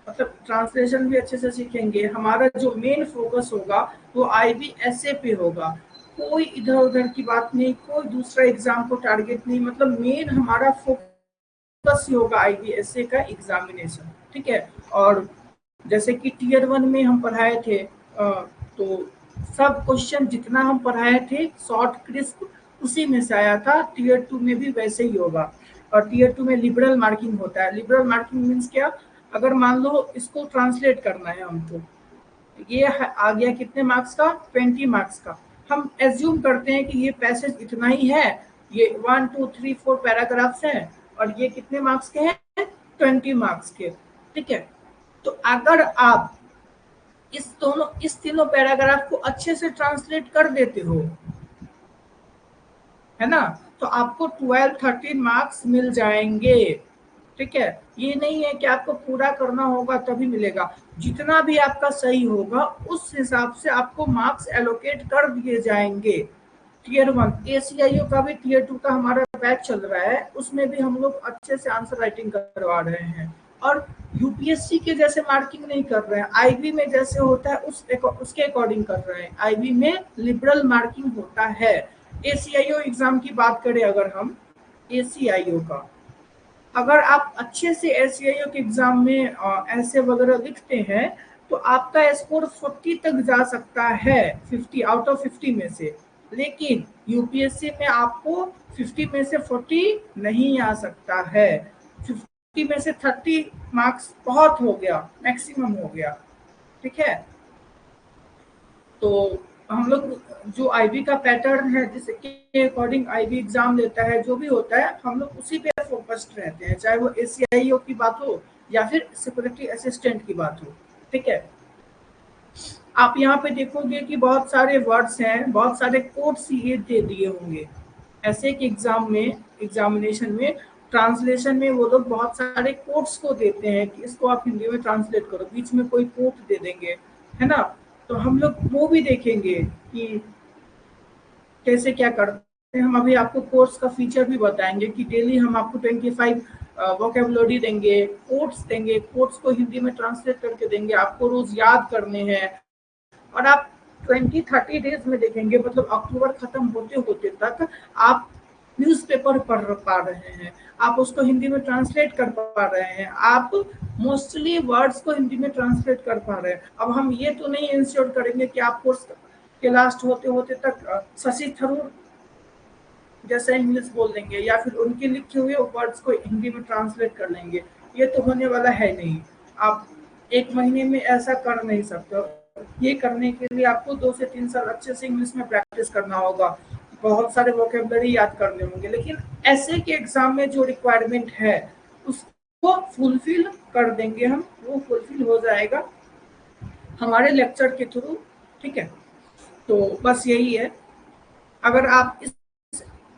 मतलब ट्रांसलेशन भी अच्छे से सीखेंगे। हमारा जो मेन फोकस होगा वो IBSA पे होगा, कोई इधर उधर की बात नहीं, कोई दूसरा एग्जाम को टारगेट नहीं, मतलब मेन हमारा फोकस ही होगा IBSA का एग्जामिनेशन। ठीक है, और जैसे कि टीयर 1 में हम पढ़ाए थे, तो सब क्वेश्चन जितना हम पढ़ाए थे शॉर्ट क्रिस्प उसी में से आया था। टीयर 2 में भी वैसे ही होगा, और टीयर 2 में लिबरल मार्किंग होता है। लिबरल मार्किंग मीन्स क्या, अगर मान लो इसको ट्रांसलेट करना है हमको, ये आ गया कितने मार्क्स का? 20 मार्क्स का। हम एज्यूम करते हैं कि ये पैसेज इतना ही है, ये 1 2 3 4 पैराग्राफ्स हैं, और ये कितने मार्क्स के हैं? 20 मार्क्स के। ठीक है, तो अगर आप इस तीनों पैराग्राफ को अच्छे से ट्रांसलेट कर देते हो, है ना, तो आपको 12-13 मार्क्स मिल जाएंगे। ठीक है, ये नहीं है कि आपको पूरा करना होगा तभी मिलेगा, जितना भी आपका सही होगा उस हिसाब से आपको मार्क्स एलोकेट कर दिए जाएंगे। टीयर 1 ACIO का भी टीयर 2 का हमारा बैच चल रहा है, उसमें भी हम लोग अच्छे से आंसर राइटिंग करवा रहे हैं, और यूपीएससी के जैसे मार्किंग नहीं कर रहे हैं, IB में जैसे होता है उसके अकॉर्डिंग कर रहे हैं। IB में लिबरल मार्किंग होता है। ACIO एग्जाम की बात करें अगर हम, ACIO का अगर आप अच्छे से ACIO के एग्जाम में ऐसे वगैरह लिखते हैं तो आपका स्कोर 40 तक जा सकता है, 50 आउट ऑफ 50 में से। लेकिन यूपीएससी में आपको 50 में से 40 नहीं आ सकता है, 50 में से 30 मार्क्स बहुत हो गया, मैक्सिमम हो गया। ठीक है, तो हम लोग जो IB का पैटर्न है जिसके अकॉर्डिंग IB एग्जाम लेता है, जो भी होता है हम लोग उसी पे फोकस्ड रहते हैं, चाहे वो ACIO की बात हो या फिर सिक्योरिटी असिस्टेंट की बात हो। ठीक है, आप यहाँ पे देखोगे कि बहुत सारे वर्ड्स हैं, बहुत सारे कोड्स ये दे दिए होंगे। ऐसे कि एग्जाम में, एग्जामिनेशन में, ट्रांसलेशन में वो लोग बहुत सारे कोड्स को देते हैं कि इसको आप हिंदी में ट्रांसलेट करो, बीच में कोई कोड दे देंगे, है ना। तो हम लोग वो भी देखेंगे कि कैसे क्या करते हैं। हम अभी आपको कोर्स का फीचर भी बताएंगे कि डेली हम आपको 25 वोकेबुलरी देंगे, कोट्स देंगे, कोट्स को हिंदी में ट्रांसलेट करके देंगे, आपको रोज याद करने हैं। और आप 20-30 डेज में देखेंगे, मतलब अक्टूबर खत्म होते होते तक आप न्यूज़पेपर पढ़ पा रहे हैं, आप उसको हिंदी में ट्रांसलेट कर पा रहे हैं, आप मोस्टली वर्ड्स को हिंदी में ट्रांसलेट कर पा रहे हैं। अब हम ये तो नहीं इंश्योर करेंगे कि आप कोर्स के लास्ट होते होते तक शशि थरूर जैसे इंग्लिश बोल देंगे या फिर उनके लिखे हुए वर्ड्स को हिंदी में ट्रांसलेट कर लेंगे, ये तो होने वाला है नहीं। आप एक महीने में ऐसा कर नहीं सकते। ये करने के लिए आपको 2 से 3 साल अच्छे से इंग्लिश में प्रैक्टिस करना होगा, बहुत सारे वोकेबलरी याद करने होंगे। लेकिन ऐसे के एग्जाम में जो रिक्वायरमेंट है उसको फुलफिल कर देंगे हम, वो फुलफिल हो जाएगा हमारे लेक्चर के थ्रू। ठीक है, तो बस यही है। अगर आप इस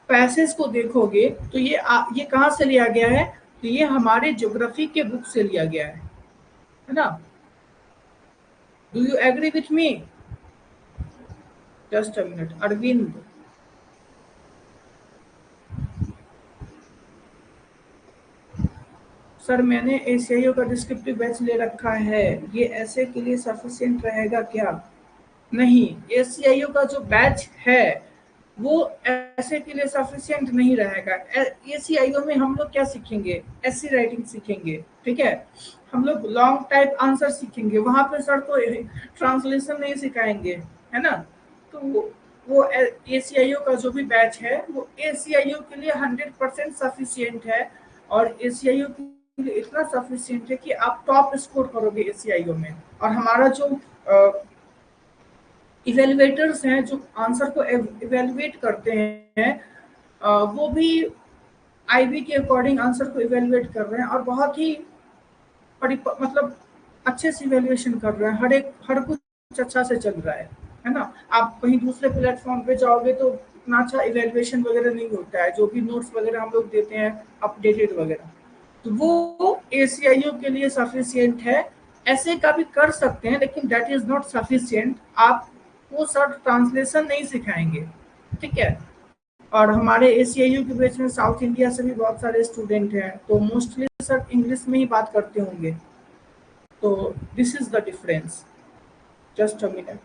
पैसेज को देखोगे तो ये कहाँ से लिया गया है, तो ये हमारे ज्योग्राफी के बुक से लिया गया है ना। Do you agree with me? Just a minute, Arvind. Sir मैंने एसीआईओ का डिस्क्रिप्टिव बैच ले रखा है, ये ऐसे के लिए सफिशिएंट रहेगा क्या? नहीं, एसीआईओ का जो बैच है वो ऐसे के लिए सफिशिएंट नहीं रहेगा। एसीआईओ में हम लोग क्या सीखेंगे? एसी राइटिंग सीखेंगे, ठीक है, हम लोग लॉन्ग टाइप आंसर सीखेंगे। वहां पे सर तो ट्रांसलेशन नहीं सिखाएंगे, है ना। तो वो एसीआईओ का जो भी बैच है वो एसीआईओ के लिए 100% सफिशिएंट है। और एसीआईओ के लिए इतना सफिशिएंट है कि आप टॉप स्कोर करोगे एसीआईओ में। और हमारा जो इवेल्युएटर्स हैं, जो आंसर को इवेल्युएट करते हैं, वो भी आईबी के अकॉर्डिंग आंसर को इवेल्युएट कर रहे हैं और बहुत ही मतलब अच्छे से इवेल्युएशन कर रहे हैं। हर कुछ अच्छा से चल रहा है ना। आप कहीं दूसरे प्लेटफॉर्म पे जाओगे तो इतना अच्छा इवेल्युएशन वगैरह नहीं होता है, जो भी नोट्स वगैरह हम लोग देते हैं अपडेटेड वगैरह, तो वो एसीआईओ के लिए सफिशिएंट है। ऐसे का भी कर सकते हैं लेकिन दैट इज नॉट सफिशिएंट। आप वो सर ट्रांसलेशन नहीं सिखाएंगे, ठीक है। और हमारे एसीआईयू के बैच में साउथ इंडिया से भी बहुत सारे स्टूडेंट हैं, तो मोस्टली सर इंग्लिश में ही बात करते होंगे। तो this is the difference. Just a minute.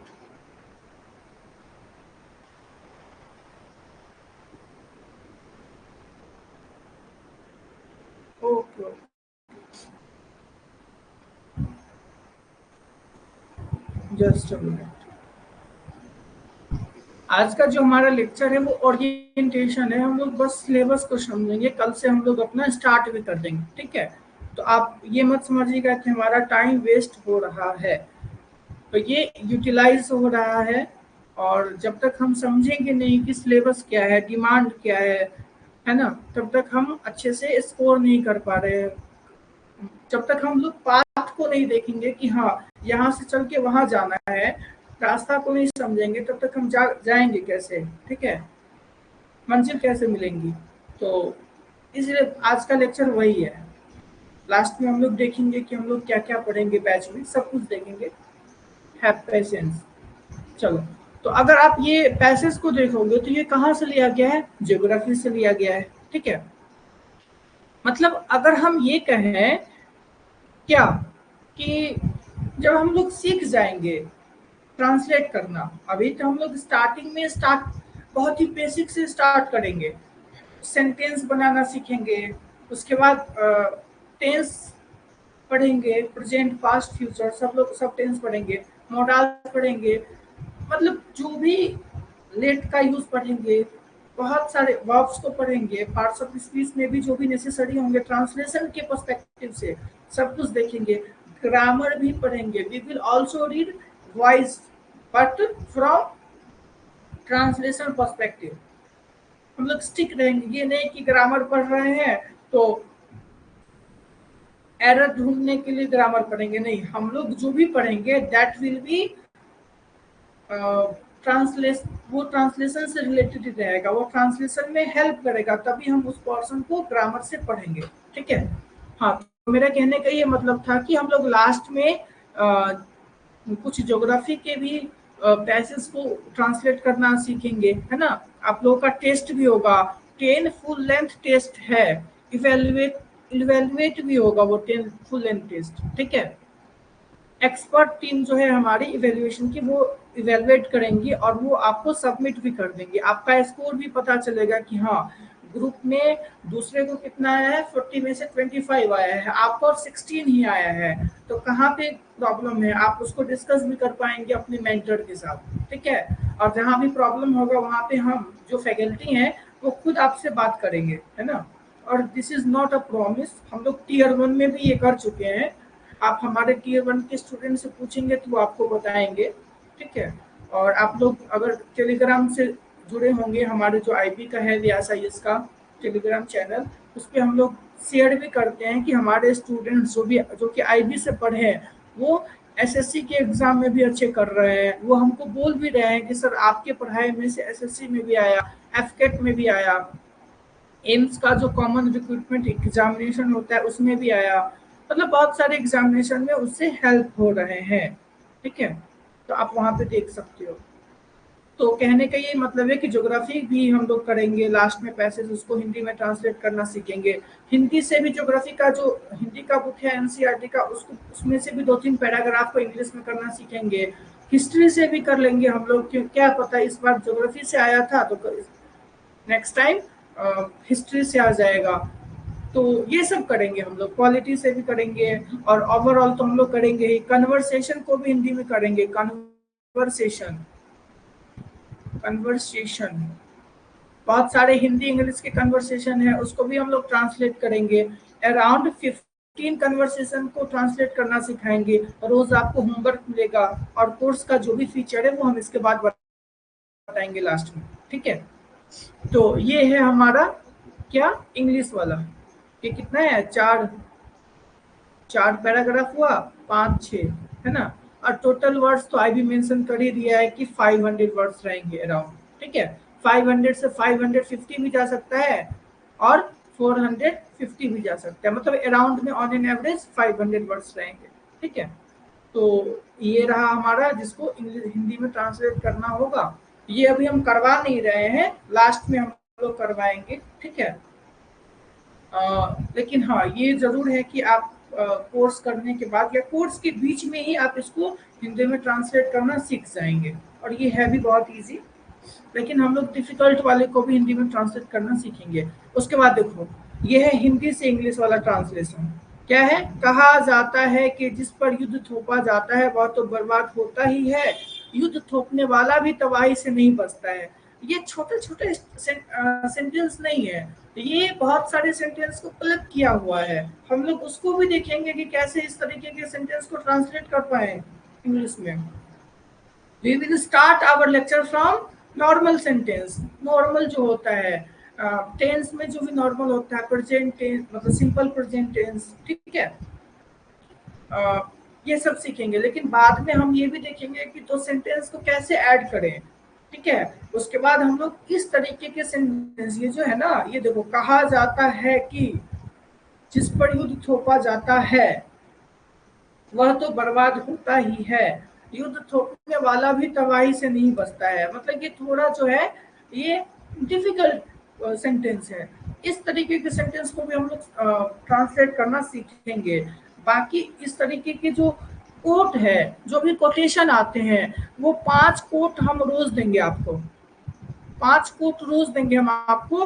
Okay, just a minute. आज का जो हमारा लेक्चर है वो ओरिएंटेशन है। हम लोग बस सिलेबस को समझेंगे, कल से हम लोग अपना स्टार्ट भी कर देंगे, ठीक है। तो आप ये मत समझिएगा कि हमारा टाइम वेस्ट हो रहा है, तो ये यूटिलाइज हो रहा है। और जब तक हम समझेंगे नहीं कि सिलेबस क्या है, डिमांड क्या है ना, तब तक हम अच्छे से स्कोर नहीं कर पा रहे हैं। जब तक हम लोग पाथ को नहीं देखेंगे कि हाँ यहाँ से चल के वहां जाना है, रास्ता को नहीं समझेंगे, तब तक हम जाएंगे कैसे, ठीक है, मंजिल कैसे मिलेंगी। तो इसलिए आज का लेक्चर वही है। लास्ट में हम लोग देखेंगे कि हम लोग क्या क्या पढ़ेंगे, बैच में सब कुछ देखेंगे। Have patience. चलो, तो अगर आप ये पैसेज को देखोगे तो ये कहाँ से लिया गया है? ज्योग्राफी से लिया गया है, ठीक है। मतलब अगर हम ये कहें क्या कि जब हम लोग सीख जाएंगे ट्रांसलेट करना, अभी तो हम लोग स्टार्टिंग में बहुत ही बेसिक से स्टार्ट करेंगे, सेंटेंस बनाना सीखेंगे, उसके बाद टेंस पढ़ेंगे, प्रेजेंट पास्ट फ्यूचर सब टेंस पढ़ेंगे, मॉडल पढ़ेंगे, मतलब जो भी लेट का यूज पढ़ेंगे, बहुत सारे वर्ब्स को पढ़ेंगे, पार्ट्स ऑफ स्पीच में भी जो भी नेसेसरी होंगे ट्रांसलेशन के पर्सपेक्टिव से सब कुछ देखेंगे। ग्रामर भी पढ़ेंगे। We will also read voice but from translation perspective. हम लोग स्टिक रहेंगे, ये नहीं कि ग्रामर पढ़ रहे हैं तो एरर ढूंढने के लिए ग्रामर पढ़ेंगे, नहीं, हम लोग जो भी पढ़ेंगे दैट विल बी वो ट्रांसलेशन से रिलेटेड रहेगा, वो ट्रांसलेशन में हेल्प करेगा, तभी हम उस पोर्शन को ग्रामर से पढ़ेंगे, ठीक है। हाँ, तो मेरा कहने का ये मतलब था कि हम लोग लास्ट में कुछ ज्योग्राफी के भी पैसेज को ट्रांसलेट करना सीखेंगे, है ना। आप लोगों का टेस्ट भी होगा, 10 फुल लेंथ टेस्ट है, इवेल्युएट इवेल्युएट भी होगा वो फुल एंड टेस्ट, ठीक है। एक्सपर्ट टीम जो है हमारी इवेल्युएशन की, वो इवेलुएट करेंगी और वो आपको सबमिट भी कर देंगे। आपका स्कोर भी पता चलेगा कि हाँ, ग्रुप में दूसरे को कितना आया है, 40 में से 25 आया है, आपको 16 ही आया है, तो कहाँ पे प्रॉब्लम है आप उसको डिस्कस भी कर पाएंगे अपने मेंटर के साथ, ठीक है। और जहाँ भी प्रॉब्लम होगा वहाँ पे हम जो फैकल्टी हैं वो खुद आपसे बात करेंगे, है ना। और this is not a promise, हम लोग टीयर 1 में भी ये कर चुके हैं। आप हमारे टीयर 1 के स्टूडेंट से पूछेंगे तो वो आपको बताएंगे, ठीक है। और आप लोग अगर टेलीग्राम से जुड़े होंगे, हमारे जो आईबी का है व्यास का टेलीग्राम चैनल, उस पर हम लोग शेयर भी करते हैं कि हमारे स्टूडेंट्स जो कि आईबी से पढ़े हैं वो एसएससी के एग्जाम में भी अच्छे कर रहे हैं। वो हमको बोल भी रहे हैं कि सर आपके पढ़ाई में से एसएससी में भी आया, एफकेट में भी आया, एम्स का जो कॉमन रिक्रूटमेंट एग्जामिनेशन होता है उसमें भी आया, मतलब बहुत सारे एग्जामिनेशन में उससे हेल्प हो रहे हैं, ठीक है। तो आप वहां पे देख सकते हो। तो कहने का ये मतलब है कि ज्योग्राफी भी हम लोग करेंगे, लास्ट में पैसेज उसको हिंदी में ट्रांसलेट करना सीखेंगे। हिंदी से भी ज्योग्राफी का जो हिंदी का बुक है एनसीईआरटी का, उसको उसमें से भी 2-3 पैराग्राफ को इंग्लिश में करना सीखेंगे। हिस्ट्री से भी कर लेंगे हम लोग, क्यों क्या पता इस बार ज्योग्राफी से आया था तो नेक्स्ट टाइम हिस्ट्री से आ जाएगा। तो ये सब करेंगे हम लोग, क्वालिटी से भी करेंगे। और ओवरऑल तो हम लोग करेंगे ही, कन्वर्सेशन को भी हिंदी में करेंगे। कन्वर्सेशन, कन्वर्सेशन बहुत सारे हिंदी इंग्लिश के कन्वर्सेशन है, उसको भी हम लोग ट्रांसलेट करेंगे। अराउंड 15 कन्वर्सेशन को ट्रांसलेट करना सिखाएंगे। रोज आपको होमवर्क मिलेगा और कोर्स का जो भी फीचर है वो हम इसके बाद बताएंगे लास्ट में, ठीक है। तो ये है हमारा क्या, इंग्लिश वाला। ये कितना है, चार चार पैराग्राफ हुआ, 5-6, है ना। और टोटल वर्ड्स तो आई भी मेंशन कर ही दिया है कि 500 वर्ड्स रहेंगे अराउंड, ठीक है। 500 से 550 भी जा सकता है और 450 भी जा सकता है, मतलब अराउंड में ऑन एन एवरेज 500 वर्ड्स रहेंगे, ठीक है। तो ये रहा हमारा, जिसको हिंदी में ट्रांसलेट करना होगा। ये अभी हम करवा नहीं रहे हैं, लास्ट में हम लोग करवाएंगे, ठीक है। लेकिन हाँ, ये जरूर है कि आप कोर्स करने के बाद या कोर्स के बीच में ही आप इसको हिंदी में ट्रांसलेट करना सीख जाएंगे। और ये है भी बहुत इजी, लेकिन हम लोग डिफिकल्ट वाले को भी हिंदी में ट्रांसलेट करना सीखेंगे। उसके बाद देखो, ये है हिंदी से इंग्लिश वाला ट्रांसलेशन। क्या है, कहा जाता है कि जिस पर युद्ध थोपा जाता है वह तो बर्बाद होता ही है, युद्ध थोपने वाला भी तबाही से नहीं बचता है। ये छोटे छोटे सेंटेंस नहीं है, ये बहुत सारे सेंटेंस को कलेक्ट किया हुआ है। हम लोग उसको भी देखेंगे कि कैसे इस तरीके के सेंटेंस को ट्रांसलेट कर पाए इंग्लिश में। We will start our lecture from normal sentence। Normal जो होता है टेंस में, जो भी नॉर्मल होता है, प्रेजेंट टेंस मतलब सिंपल प्रेजेंट टेंस, ठीक है। ये सब सीखेंगे, लेकिन बाद में हम ये भी देखेंगे कि तो सेंटेंस को कैसे ऐड करें, ठीक है। उसके बाद हम लोग इस तरीके के सेंटेंस, ये जो है ना, ये देखो, कहा जाता है कि जिस पर युद्ध थोपा जाता है वह तो बर्बाद होता ही है, युद्ध थोपने वाला भी तबाही से नहीं बचता है। मतलब ये थोड़ा जो है ये डिफिकल्ट सेंटेंस है। इस तरीके के सेंटेंस को भी हम लोग ट्रांसलेट करना सीखेंगे। बाकी इस तरीके के जो कोट है, जो भी कोटेशन आते हैं, वो 5 कोट हम रोज देंगे आपको। 5 कोट रोज देंगे हम आपको,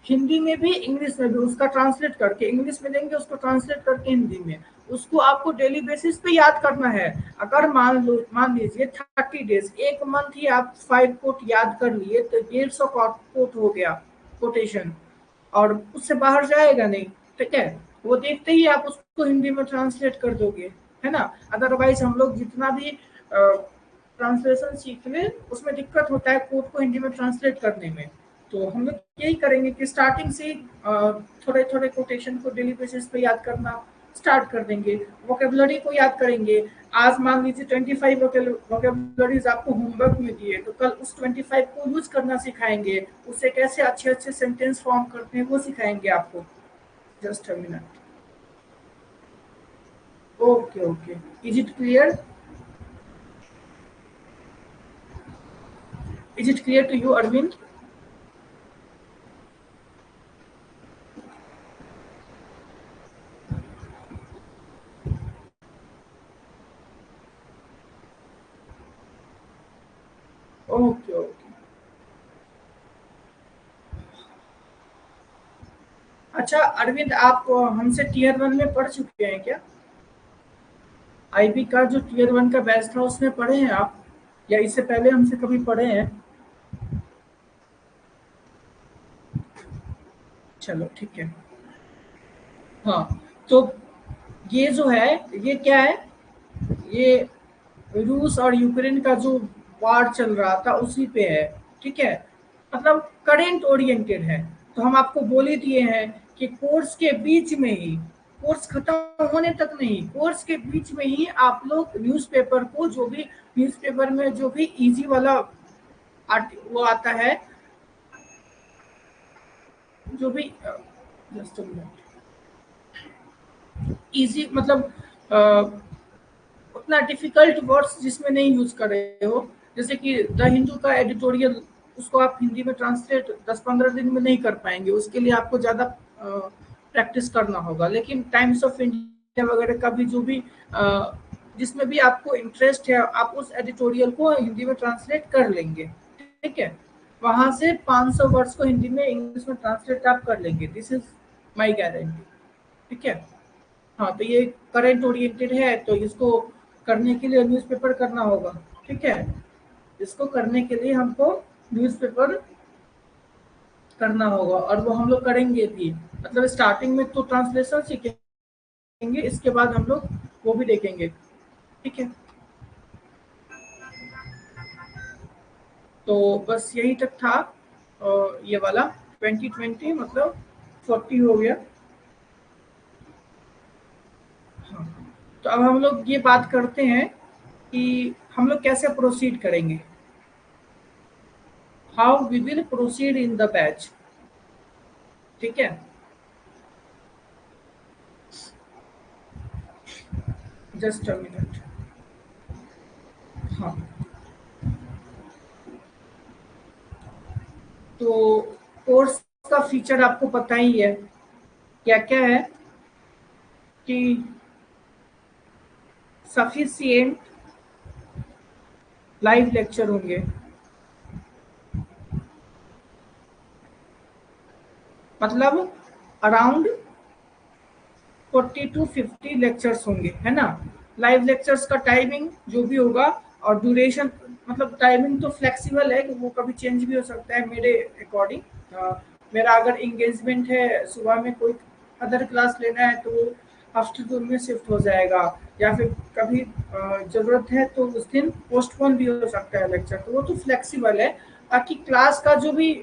हिंदी में भी इंग्लिश में भी, उसका ट्रांसलेट करके इंग्लिश में देंगे, उसको ट्रांसलेट करके हिंदी में। उसको आपको डेली बेसिस पे याद करना है। अगर मान लीजिए 30 डेज, एक मंथ ही आप 5 कोट याद कर लिए तो 150 कोट हो गया कोटेशन, और उससे बाहर जाएगा नहीं, ठीक है। वो देखते ही आप उसको हिंदी में ट्रांसलेट कर दोगे, है ना। अदरवाइज हम लोग जितना भी ट्रांसलेशन सीख ले, उसमें दिक्कत होता है कोड को हिंदी में ट्रांसलेट करने में। तो हम लोग यही करेंगे कि स्टार्टिंग से थोड़े थोड़े कोटेशन को डेली बेसिस पे याद करना स्टार्ट कर देंगे। वोकेबलरी को याद करेंगे। आज मान लीजिए 25 वोकेबलरीज आपको होमवर्क में दिए, तो कल उस 25 को यूज करना सिखाएंगे, उससे कैसे अच्छे अच्छे सेंटेंस फॉर्म करते हैं वो सिखाएंगे आपको। Just a minute. Okay okay, is it clear? Is it clear to you, Arvind? अच्छा अरविंद, आप हमसे टीयर 1 में पढ़ चुके हैं क्या? आईबी का जो टीयर 1 का बैच था उसमें पढ़े हैं आप, या इससे पहले हमसे कभी पढ़े हैं? चलो ठीक है। हाँ, तो ये जो है, ये क्या है, ये रूस और यूक्रेन का जो वार चल रहा था उसी पे है। ठीक है, मतलब करेंट ओरिएंटेड है। तो हम आपको बोल ही दिए हैं कि कोर्स के बीच में ही, कोर्स खत्म होने तक नहीं, कोर्स के बीच में ही आप लोग न्यूज़पेपर को, जो भी न्यूज़पेपर में जो भी इजी वाला वो आता है, जो भी जस्ट इजी, मतलब उतना डिफिकल्ट वर्ड्स जिसमें नहीं यूज कर रहे हो, जैसे कि द हिंदू का एडिटोरियल, उसको आप हिंदी में ट्रांसलेट 10-15 दिन में नहीं कर पाएंगे, उसके लिए आपको ज़्यादा प्रैक्टिस करना होगा। लेकिन टाइम्स ऑफ इंडिया वगैरह का भी जो भी जिसमें भी आपको इंटरेस्ट है, आप उस एडिटोरियल को हिंदी में ट्रांसलेट कर लेंगे। ठीक है, वहां से 500 वर्ड्स को हिंदी में इंग्लिश में ट्रांसलेट आप कर लेंगे, दिस इज माई गारंटी। ठीक है। हाँ, तो ये करंट ओरिएंटेड है, तो इसको करने के लिए न्यूज़पेपर करना होगा। ठीक है, इसको करने के लिए हमको न्यूज़पेपर करना होगा, और वो हम लोग करेंगे भी। मतलब स्टार्टिंग में तो ट्रांसलेशन सीखेंगे, इसके बाद हम लोग वो भी देखेंगे। ठीक है, तो बस यही तक था। और ये वाला 2020 मतलब 40 हो गया। हाँ, तो अब हम लोग ये बात करते हैं कि हम लोग कैसे प्रोसीड करेंगे, how we will proceed in the batch. ठीक है, जस्ट अ मिनट। हाँ, तो कोर्स का फीचर आपको पता ही है, क्या क्या है कि सफिशिएंट लाइव लेक्चर होंगे, मतलब अराउंड 40 to 50 लेक्चर्स होंगे, है ना। लाइव लेक्चर्स का टाइमिंग जो भी होगा, और ड्यूरेशन, मतलब टाइमिंग तो फ्लेक्सिबल है कि वो कभी चेंज भी हो सकता है मेरे अकॉर्डिंग। मेरा अगर इंगेजमेंट है, सुबह में कोई अदर क्लास लेना है, तो वो आफ्टरनून में शिफ्ट हो जाएगा, या फिर कभी ज़रूरत है तो उस दिन पोस्टपोन भी हो सकता है लेक्चर, तो वो तो फ्लेक्सिबल है। बाकी क्लास का जो भी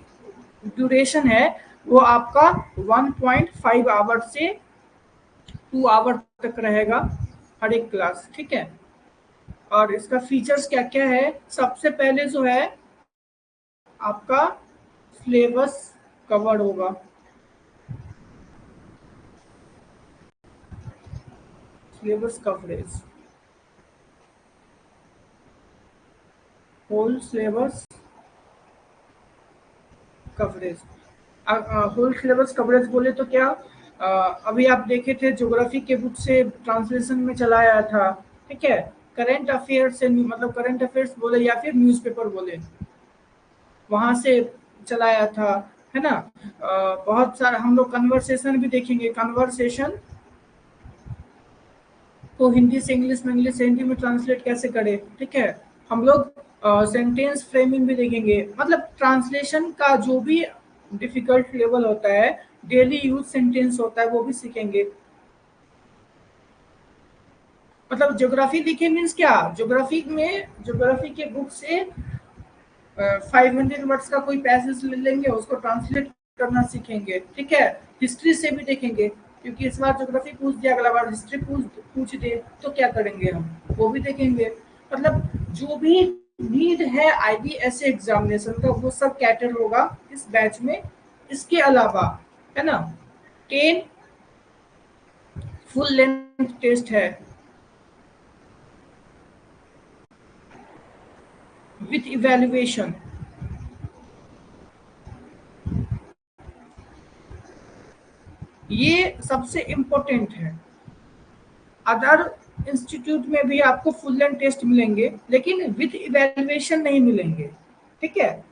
ड्यूरेशन है, वो आपका 1.5 आवर से 2 आवर तक रहेगा हर एक क्लास। ठीक है, और इसका फीचर्स क्या क्या है, सबसे पहले जो है आपका सिलेबस कवर होगा। Syllabus coverage, whole syllabus coverage. Whole syllabus coverage बोले तो क्या, अभी आप देखे थे ज्योग्राफी के बुक से ट्रांसलेशन में चलाया था। ठीक है, करंट अफेयर्स से, मतलब करंट अफेयर्स बोले या फिर न्यूज़पेपर बोले, वहां से चलाया था, है ना। बहुत सारा हम लोग कन्वर्सेशन भी देखेंगे, कन्वर्सेशन को हिंदी से इंग्लिश में, इंग्लिश से हिंदी में ट्रांसलेट कैसे करें। ठीक है, हम लोग सेंटेंस फ्रेमिंग भी देखेंगे, मतलब ट्रांसलेशन का जो भी डिफिकल्ट लेवल होता है, डेली यूज सेंटेंस होता है, वो भी सीखेंगे। मतलब ज्योग्राफी दिखे मीन्स क्या, ज्योग्राफी में ज्योग्राफी के बुक से 500 वर्ड्स का कोई पैसेज ले लेंगे, उसको ट्रांसलेट करना सीखेंगे। ठीक है, हिस्ट्री से भी देखेंगे, क्योंकि इस बार ज्योग्राफी पूछ दिया, अगला बार हिस्ट्री पूछ दे तो क्या करेंगे हम, वो भी देखेंगे। मतलब जो भी नीड है आईबीएसए एग्जामिनेशन का, वो सब कैटर होगा इस बैच में। इसके अलावा, है ना, 10 फुल लेंथ टेस्ट है विथ इवेल्युएशन। ये सबसे इम्पोर्टेंट है। अदर इंस्टीट्यूट में भी आपको फुल लेंथ टेस्ट मिलेंगे, लेकिन विथ इवेल्युएशन नहीं मिलेंगे। ठीक है,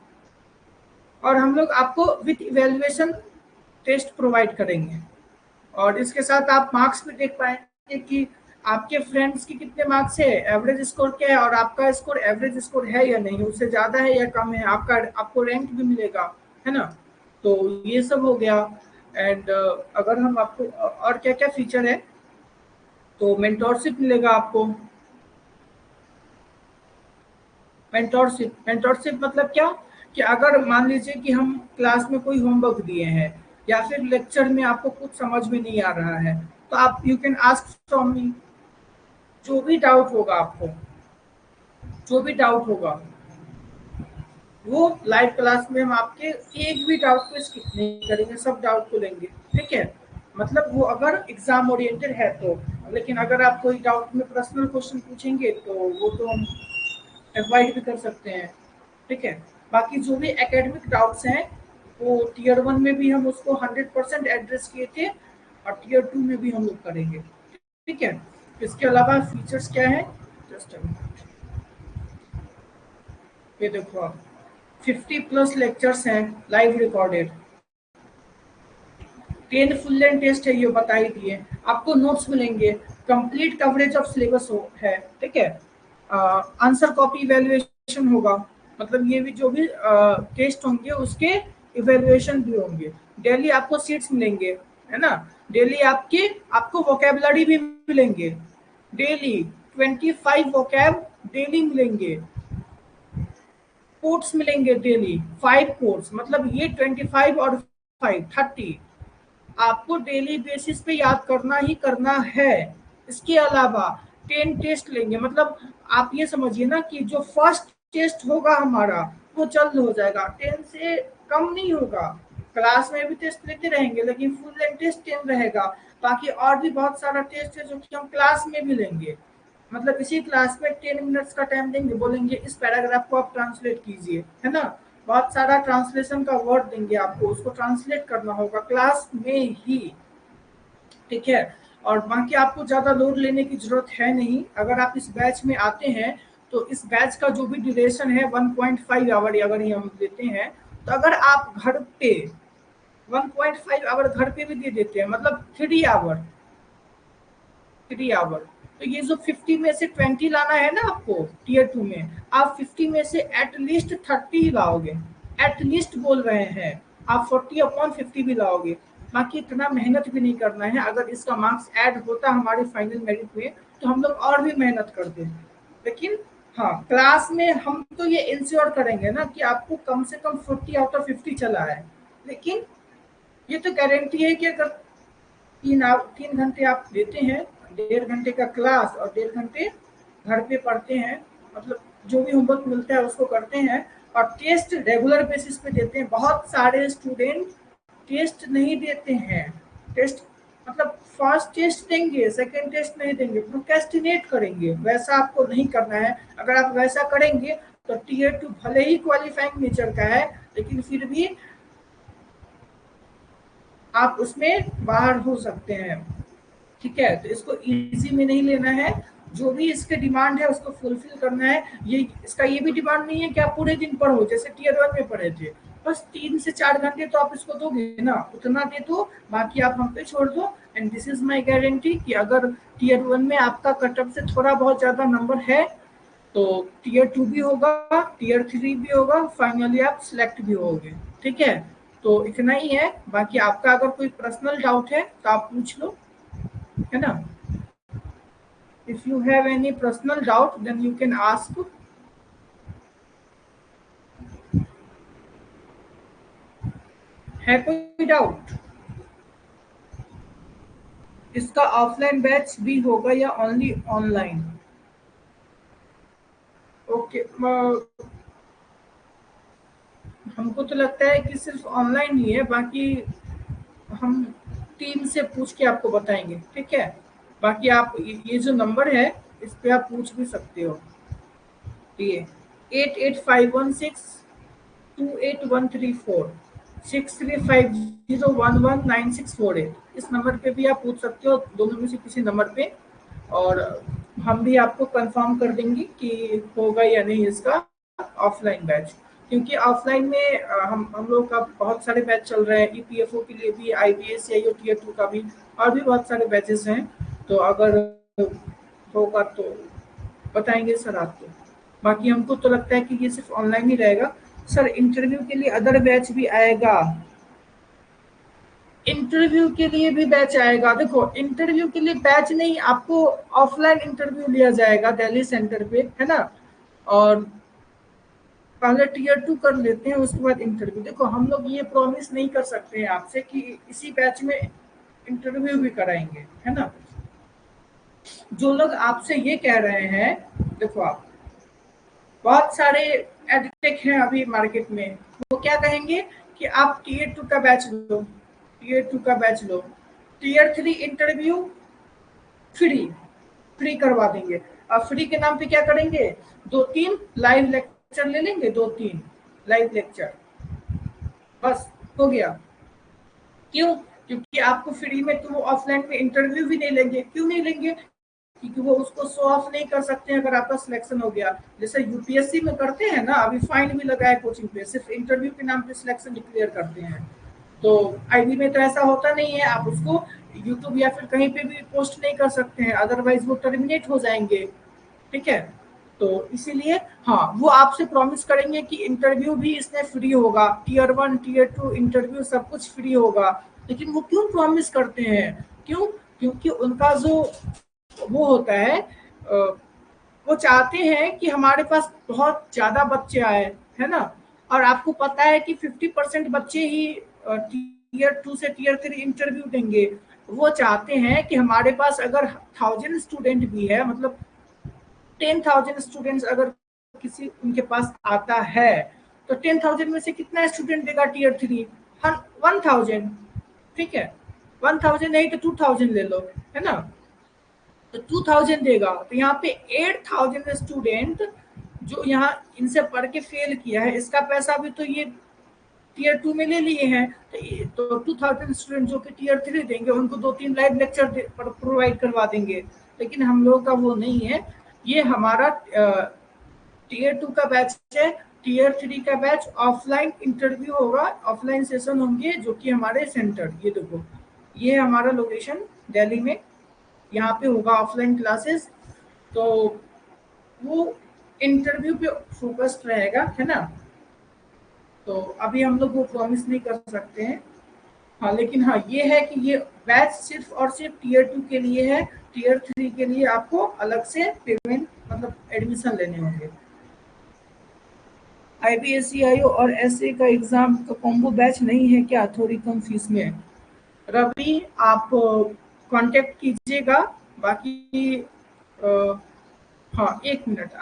और हम लोग आपको विथ इवेल्युएशन टेस्ट प्रोवाइड करेंगे, और इसके साथ आप मार्क्स भी देख पाएंगे कि आपके फ्रेंड्स की कितने मार्क्स है, एवरेज स्कोर क्या है, और आपका स्कोर एवरेज स्कोर है या नहीं, उससे ज़्यादा है या कम है, आपका आपको रैंक भी मिलेगा, है ना। तो ये सब हो गया। एंड अगर हम आपको और क्या क्या फीचर है, तो मेंटोरशिप मिलेगा आपको। मेंटोरशिप मतलब क्या, कि अगर मान लीजिए कि हम क्लास में कोई होमवर्क दिए हैं या फिर लेक्चर में आपको कुछ समझ में नहीं आ रहा है, तो आप you can ask from me. जो भी डाउट होगा आपको, जो भी डाउट होगा वो लाइव क्लास में हम आपके एक भी डाउट को स्किप नहीं करेंगे, सब डाउट को लेंगे, ठीक है। मतलब वो अगर एग्जाम ओरिएंटेड है तो। लेकिन अगर आप कोई डाउट में पर्सनल क्वेश्चन पूछेंगे तो वो तो हम अवॉइड भी कर सकते हैं, ठीक है। बाकी जो भी एकेडमिक डाउट्स हैं वो टीयर 1 में भी हम उसको 100% एड्रेस किए थे, और टीयर 2 में भी हम लोग करेंगे, ठीक है। इसके अलावा फीचर्स क्या है, जस्ट ये देखो आप, 50+ लेक्चर्स हैं live recorded, 10 full length test है, ये बता ही दिए। आपको नोट्स मिलेंगे, कंप्लीट कवरेज ऑफ सिलेबस है, ठीक है। आंसर कॉपी इवेल्युएशन होगा, मतलब ये भी जो भी टेस्ट होंगे उसके इवेल्युएशन भी होंगे। डेली आपको सीट्स मिलेंगे, है ना। डेली आपको वोकेबलरी भी मिलेंगे, डेली 25 वोकैब डेली मिलेंगे। कोट्स मिलेंगे डेली 5 कोट्स, मतलब ये 25 और 5 30 आपको डेली बेसिस पे याद करना ही करना है। इसके अलावा 10 टेस्ट लेंगे, मतलब आप ये समझिए ना कि जो फर्स्ट टेस्ट होगा हमारा वो जल्द हो जाएगा, 10 से कम नहीं होगा। क्लास में भी टेस्ट लेते रहेंगे लेकिन फुल लेंथ टेस्ट 10 रहेगा। बाकी और भी बहुत सारा टेस्ट है जो कि हम क्लास में भी लेंगे, मतलब इसी क्लास में 10 मिनट्स का टाइम देंगे, बोलेंगे इस पैराग्राफ को आप ट्रांसलेट कीजिए, है ना। बहुत सारा ट्रांसलेशन का वर्ड देंगे आपको, उसको ट्रांसलेट करना होगा क्लास में ही, ठीक है। और बाकी आपको ज़्यादा लोड लेने की ज़रूरत है नहीं। अगर आप इस बैच में आते हैं तो इस बैच का जो भी ड्यूरेशन है 1.5 आवर अगर हम देते हैं, तो अगर आप घर पे 1.5 आवर घर पे भी दे देते हैं, मतलब 3 आवर, 3 आवर। तो ये जो 50 में से 20 लाना है ना आपको टीयर 2 में, आप 50 में से एटलीस्ट 30 लाओगे, एटलीस्ट बोल रहे हैं। आप 40/50 भी लाओगे, बाकी इतना मेहनत भी नहीं करना है। अगर इसका मार्क्स ऐड होता हमारे फाइनल मेरिट में तो हम लोग और भी मेहनत करते हैं। लेकिन हाँ, क्लास में हम तो ये इंश्योर करेंगे ना कि आपको कम से कम 40/50 चला है। लेकिन ये तो गारंटी है कि अगर 3 घंटे आप देते हैं, 1.5 घंटे का क्लास और 1.5 घंटे घर पे पढ़ते हैं, मतलब जो भी होमवर्क मिलता है उसको करते हैं, और टेस्ट रेगुलर बेसिस पे देते हैं। बहुत सारे स्टूडेंट टेस्ट नहीं देते हैं, टेस्ट मतलब फर्स्ट टेस्ट देंगे, सेकंड टेस्ट नहीं देंगे, प्रोक्रेस्टिनेट करेंगे। वैसा आपको नहीं करना है। अगर आप वैसा करेंगे तो टीयर 2 भले ही क्वालिफाइंग नेचर का है लेकिन फिर भी आप उसमें बाहर हो सकते हैं, ठीक है। तो इसको इजी में नहीं लेना है, जो भी इसके डिमांड है उसको फुलफिल करना है। ये इसका ये भी डिमांड नहीं है कि आप पूरे दिन पढ़ो जैसे टीयर 1 में पढ़े थे, बस 3 से 4 घंटे तो आप इसको दोगे ना, उतना दे दो, बाकी आप हम पे छोड़ दो। And this is my guarantee कि अगर टीयर 1 में आपका कटअप से थोड़ा बहुत ज्यादा नंबर है तो टीयर 2 भी होगा, टीयर 3 भी होगा, फाइनली आप सिलेक्ट भी होगे, ठीक है। तो इतना ही है, बाकी आपका अगर कोई पर्सनल डाउट है तो आप पूछ लो, है ना। If you have any personal doubt, then you can ask. है कोई डाउट? इसका ऑफलाइन बैच भी होगा या ओनली ऑनलाइन? ओके, हमको तो लगता है कि सिर्फ ऑनलाइन ही है, बाकी हम टीम से पूछ के आपको बताएंगे, ठीक है। बाकी आप ये जो नंबर है इस पे आप पूछ भी सकते हो, ये 8851628134 6350119648, इस नंबर पे भी आप पूछ सकते हो, दोनों में से किसी नंबर पे। और हम भी आपको कंफर्म कर देंगे कि होगा या नहीं इसका ऑफलाइन बैच। क्योंकि ऑफलाइन में हम लोग का बहुत सारे बैच चल रहे हैं, ईपीएफओ के लिए भी, आईबीएस सीआईओ टीयर 2 का भी, और भी बहुत सारे बैचेस हैं। तो अगर होगा तो बताएंगे सर आपको। बाकी हमको तो लगता है कि ये सिर्फ ऑनलाइन ही रहेगा। सर इंटरव्यू के लिए अदर बैच भी आएगा? इंटरव्यू के लिए भी बैच आएगा। देखो इंटरव्यू के लिए बैच नहीं, आपको ऑफलाइन इंटरव्यू लिया जाएगा दिल्ली सेंटर पे, है ना। और पहले टीयर 2 कर लेते हैं, उसके बाद इंटरव्यू। देखो हम लोग ये प्रॉमिस नहीं कर सकते हैं आपसे कि इसी बैच में इंटरव्यू भी कराएंगे, है ना। जो लोग आपसे ये कह रहे हैं, देखो आप बहुत सारे एडटेक हैं अभी मार्केट में, वो क्या कहेंगे कि आप टीयर 2 का बैच लो, टीयर 2 का बैच लो, टीयर 3 इंटरव्यू फ्री, फ्री करवा देंगे। और फ्री के नाम पे क्या करेंगे, 2-3 लाइव लेक्चर ले लेंगे, 2-3 लाइव लेक्चर, बस हो गया। क्यों? क्योंकि आपको फ्री में, तो वो ऑफलाइन में इंटरव्यू भी नहीं लेंगे। क्यों नहीं लेंगे? क्योंकि वो उसको शो ऑफ नहीं कर सकते हैं अगर आपका सिलेक्शन हो गया। जैसे यूपीएससी में करते हैं ना, अभी फाइन भी लगा है कोचिंग पे, सिर्फ इंटरव्यू के नाम पे सिलेक्शन डिक्लेयर करते हैं। तो आईबी में तो ऐसा होता नहीं है, आप उसको यूट्यूब या फिर कहीं पे भी पोस्ट नहीं कर सकते हैं, अदरवाइज वो टर्मिनेट हो जाएंगे। ठीक है, तो इसीलिए हाँ, वो आपसे प्रॉमिस करेंगे कि इंटरव्यू भी इसमें फ्री होगा, टीयर 1 टीयर 2 इंटरव्यू सब कुछ फ्री होगा। लेकिन वो क्यों प्रॉमिस करते हैं? क्यों? क्योंकि उनका जो वो होता है, वो चाहते हैं कि हमारे पास बहुत ज्यादा बच्चे आए, है ना। और आपको पता है कि 50% बच्चे ही टीयर 2 से टीयर 3 इंटरव्यू देंगे। वो चाहते हैं कि हमारे पास अगर 1000 स्टूडेंट भी है, मतलब 10,000 स्टूडेंट्स अगर किसी उनके पास आता है, तो 10,000 में से कितना स्टूडेंट देगा टीयर 3? 1000। ठीक है, 1000 नहीं तो 2000 ले लो, है ना। तो 2000 देगा, तो यहाँ पे 8000 स्टूडेंट जो यहाँ इनसे पढ़ के फेल किया है, इसका पैसा भी तो ये टीयर 2 में ले लिए हैं। तो 2000 स्टूडेंट जो कि टीयर 3 देंगे, उनको 2-3 लाइव लेक्चर प्रोवाइड करवा देंगे। लेकिन हम लोगों का वो नहीं है। ये हमारा टीयर 2 का बैच है, टीयर 3 का बैच ऑफलाइन इंटरव्यू होगा, ऑफलाइन सेशन होंगे, जो कि हमारे सेंटर, ये देखो ये है हमारा लोकेशन दिल्ली में, यहाँ पे होगा ऑफलाइन क्लासेस। तो वो इंटरव्यू पे फोकस्ड रहेगा, है ना। तो अभी हम लोग वो प्रॉमिस नहीं कर सकते हैं। हाँ, लेकिन हाँ ये है कि ये बैच सिर्फ और सिर्फ टीयर 2 के लिए है। टीयर 3 के लिए आपको अलग से पेमेंट, मतलब एडमिशन लेने होंगे। आईबीएससीआईओ और एसए का एग्जाम का कॉम्बो बैच नहीं है क्या, थोड़ी कम फीस में? रवि आप कांटेक्ट कीजिएगा। बाकी हाँ, एक मिनट,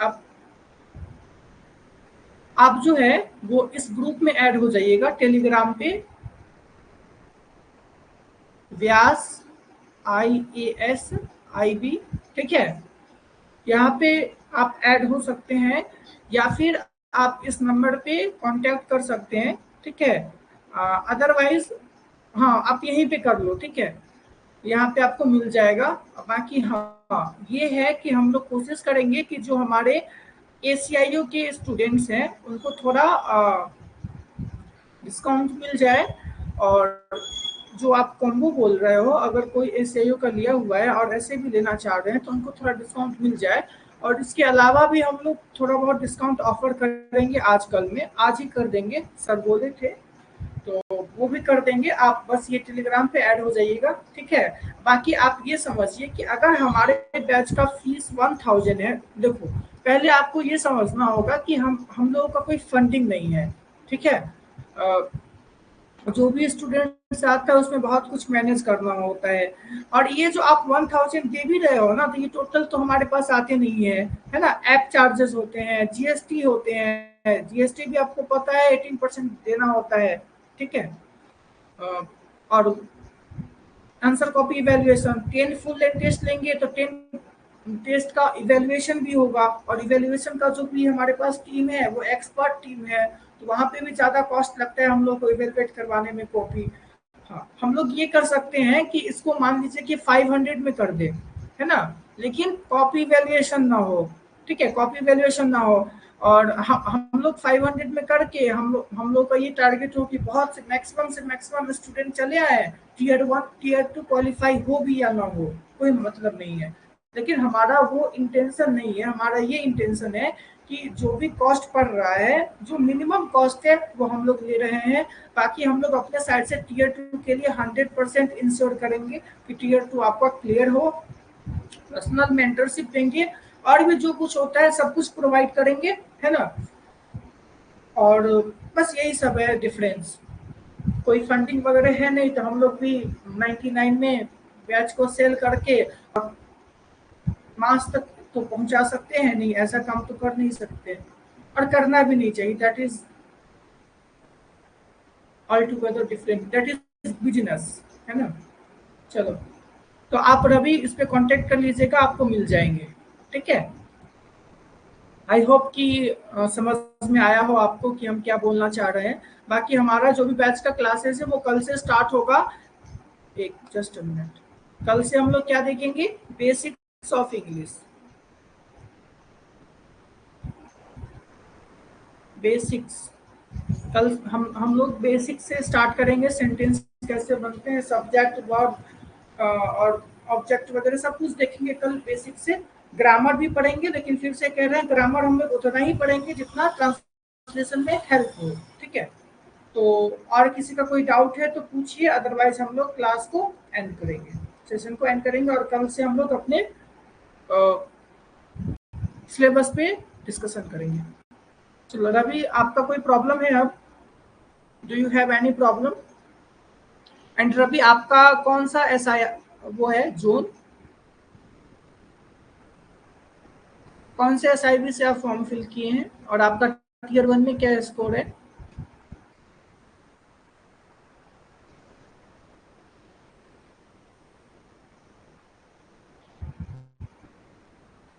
आप जो है वो इस ग्रुप में ऐड हो जाइएगा टेलीग्राम पे, व्यास IASIB। ठीक है, यहाँ पे आप ऐड हो सकते हैं, या फिर आप इस नंबर पे कांटेक्ट कर सकते हैं। ठीक है, अदरवाइज हाँ आप यहीं पे कर लो। ठीक है, यहाँ पे आपको मिल जाएगा। बाकी हाँ ये है कि हम लोग कोशिश करेंगे कि जो हमारे ACIO के स्टूडेंट्स हैं उनको थोड़ा डिस्काउंट मिल जाए। और जो आप कॉम्बो बोल रहे हो, अगर कोई ACIO का लिया हुआ है और ऐसे भी लेना चाह रहे हैं, तो उनको थोड़ा डिस्काउंट मिल जाए। और इसके अलावा भी हम लोग थोड़ा बहुत डिस्काउंट ऑफर करेंगे, आजकल में आज ही कर देंगे, सर बोले थे, तो वो भी कर देंगे। आप बस ये टेलीग्राम पे ऐड हो जाइएगा। ठीक है, बाकी आप ये समझिए कि अगर हमारे बैच का फीस 1000 है, देखो पहले आपको ये समझना होगा कि हम लोगों का कोई फंडिंग नहीं है। ठीक है, जो भी स्टूडेंट्स आता है उसमें बहुत कुछ मैनेज करना होता है। और ये जो आप 1000 दे भी रहे हो ना, तो ये टोटल तो हमारे पास आते नहीं है ना। ऐप चार्जेस होते हैं, GST होते हैं, GST भी आपको पता है 18% देना होता है। ठीक है, और answer copy evaluation, 10 full and test लेंगे तो 10 टेस्ट का इवेल्युएशन भी होगा। और इवेल्युएशन का जो भी हमारे पास टीम है वो एक्सपर्ट टीम है, तो वहाँ पे भी ज़्यादा कॉस्ट लगता है हम लोग को इवेल्युएट करवाने में कॉपी। हाँ, हम लोग ये कर सकते हैं कि इसको मान लीजिए कि 500 में कर दे, है ना, लेकिन कॉपी इवेल्युएशन ना हो। ठीक है, कॉपी इवेल्युएशन ना हो। और हम लोग 500 में करके हम लोग का ये टारगेट हो कि बहुत से मैक्सिमम स्टूडेंट चले आए, टीयर 1 टीयर 2 क्वालिफाई हो भी या ना हो, कोई मतलब नहीं है। लेकिन हमारा वो इंटेंशन नहीं है, हमारा ये इंटेंशन है कि जो भी कॉस्ट पड़ रहा है, जो मिनिमम कॉस्ट है वो हम लोग ले रहे हैं। बाकी हम लोग अपने साइड से टीयर 2 के लिए 100% इंश्योर करेंगे कि टीयर 2 आपका क्लियर हो, पर्सनल मेंटरशिप देंगे, और भी जो कुछ होता है सब कुछ प्रोवाइड करेंगे, है ना। और बस यही सब है डिफरेंस, कोई फंडिंग वगैरह है नहीं, तो हम लोग भी 99 में बैच को सेल करके मास तक तो पहुंचा सकते हैं नहीं, ऐसा काम तो कर नहीं सकते, और करना भी नहीं चाहिए। That is all together different, that is business, है ना। चलो, तो आप रवि इस पे कांटेक्ट कर लीजिएगा, आपको मिल जाएंगे, ठीक है। आई होप कि समझ में आया हो आपको कि हम क्या बोलना चाह रहे हैं। बाकी हमारा जो भी बैच का क्लासेस है वो कल से स्टार्ट होगा। एक जस्ट अ मिनट, कल से हम लोग क्या देखेंगे, बेसिक्स ऑफ इंग्लिश, बेसिक्स। कल हम लोग बेसिक से स्टार्ट करेंगे, सेंटेंस कैसे बनते हैं, सब्जेक्ट वर्ब और ऑब्जेक्ट वगैरह सब कुछ देखेंगे कल बेसिक से। ग्रामर भी पढ़ेंगे, लेकिन फिर से कह रहे हैं ग्रामर हम लोग उतना ही पढ़ेंगे जितना ट्रांसलेशन में हेल्प हो, ठीक है। तो और किसी का कोई डाउट है तो पूछिए, अदरवाइज हम लोग क्लास को एंड करेंगे, सेशन को एंड करेंगे, और कल से हम लोग अपने सिलेबस पे डिस्कशन करेंगे। चलो रवि, आपका कोई प्रॉब्लम है अब? Do you have any problem? And Ravi, आपका कौन सा ऐसा वो है जोन, कौन से एसआईबी से आप फॉर्म फिल किए हैं, और आपका टीयर 1 में क्या स्कोर है?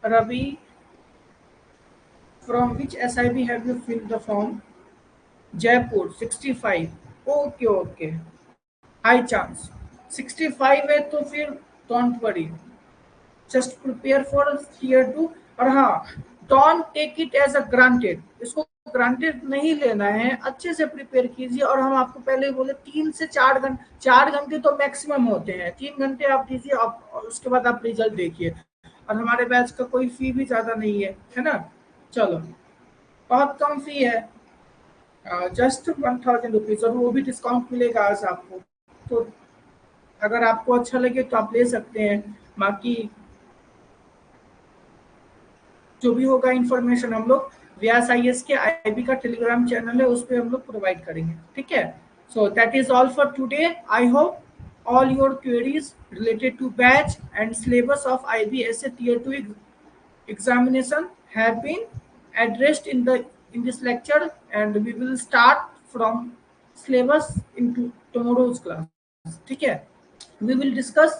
Ravi, from which SIB have you fill the form? Jaipur 65। Okay okay, high chance 65 है तो फिर don't worry, just prepare for tier 2। और हाँ, don't take it as a granted, इसको ग्रांटेड नहीं लेना है, अच्छे से प्रिपेयर कीजिए। और हम आपको पहले ही बोले 3 से 4 घंटे, 4 घंटे तो मैक्सिमम होते हैं, 3 घंटे आप दीजिए, आप उसके बाद आप रिजल्ट देखिए। और हमारे बैच का कोई फी भी ज्यादा नहीं है ना। चलो, बहुत कम फी है, जस्ट 1000 रुपीज, और वो भी डिस्काउंट मिलेगा आज आपको। तो अगर आपको अच्छा लगे तो आप ले सकते हैं। बाकी जो भी होगा इन्फॉर्मेशन हम लोग व्यास आईएएस के आईबी का टेलीग्राम चैनल है, उस पर हम लोग प्रोवाइड करेंगे, ठीक है। So that is all for today. I hope all your queries related to batch and syllabus of IBSA Tier 2 examination have been addressed in this lecture, and we will start from syllabus into tomorrow's class, ठीक है। We will discuss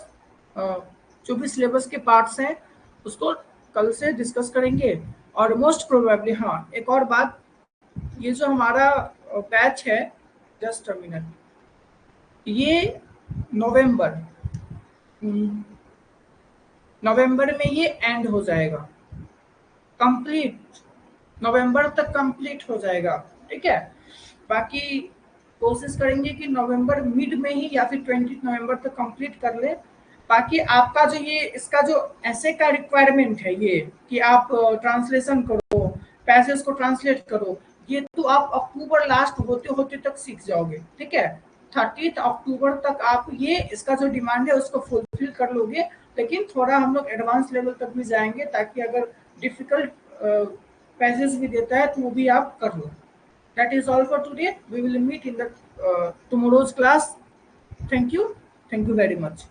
जो भी syllabus के parts हैं उसको कल से discuss करेंगे। और मोस्ट प्रोबेबली, हाँ एक और बात, ये जो हमारा बैच है, जस्ट अ मिनट, ये नवंबर नवंबर में ये एंड हो जाएगा, कंप्लीट नवंबर तक कंप्लीट हो जाएगा, ठीक है। बाकी कोशिश करेंगे कि नवंबर मिड में ही या फिर 20 नवंबर तक कंप्लीट कर ले। बाकी आपका जो ये इसका जो ऐसे का रिक्वायरमेंट है, ये कि आप ट्रांसलेशन करो, पैसेज को ट्रांसलेट करो, ये तो आप अक्टूबर लास्ट होते होते तक सीख जाओगे, ठीक है। 30 अक्टूबर तक आप ये इसका जो डिमांड है उसको फुलफिल कर लोगे। लेकिन थोड़ा हम लोग एडवांस लेवल तक भी जाएंगे, ताकि अगर डिफिकल्ट पैसेज भी देता है तो वो भी आप कर लो। That is all for today. We will meet in the tomorrow's class. Thank you. Thank you very much.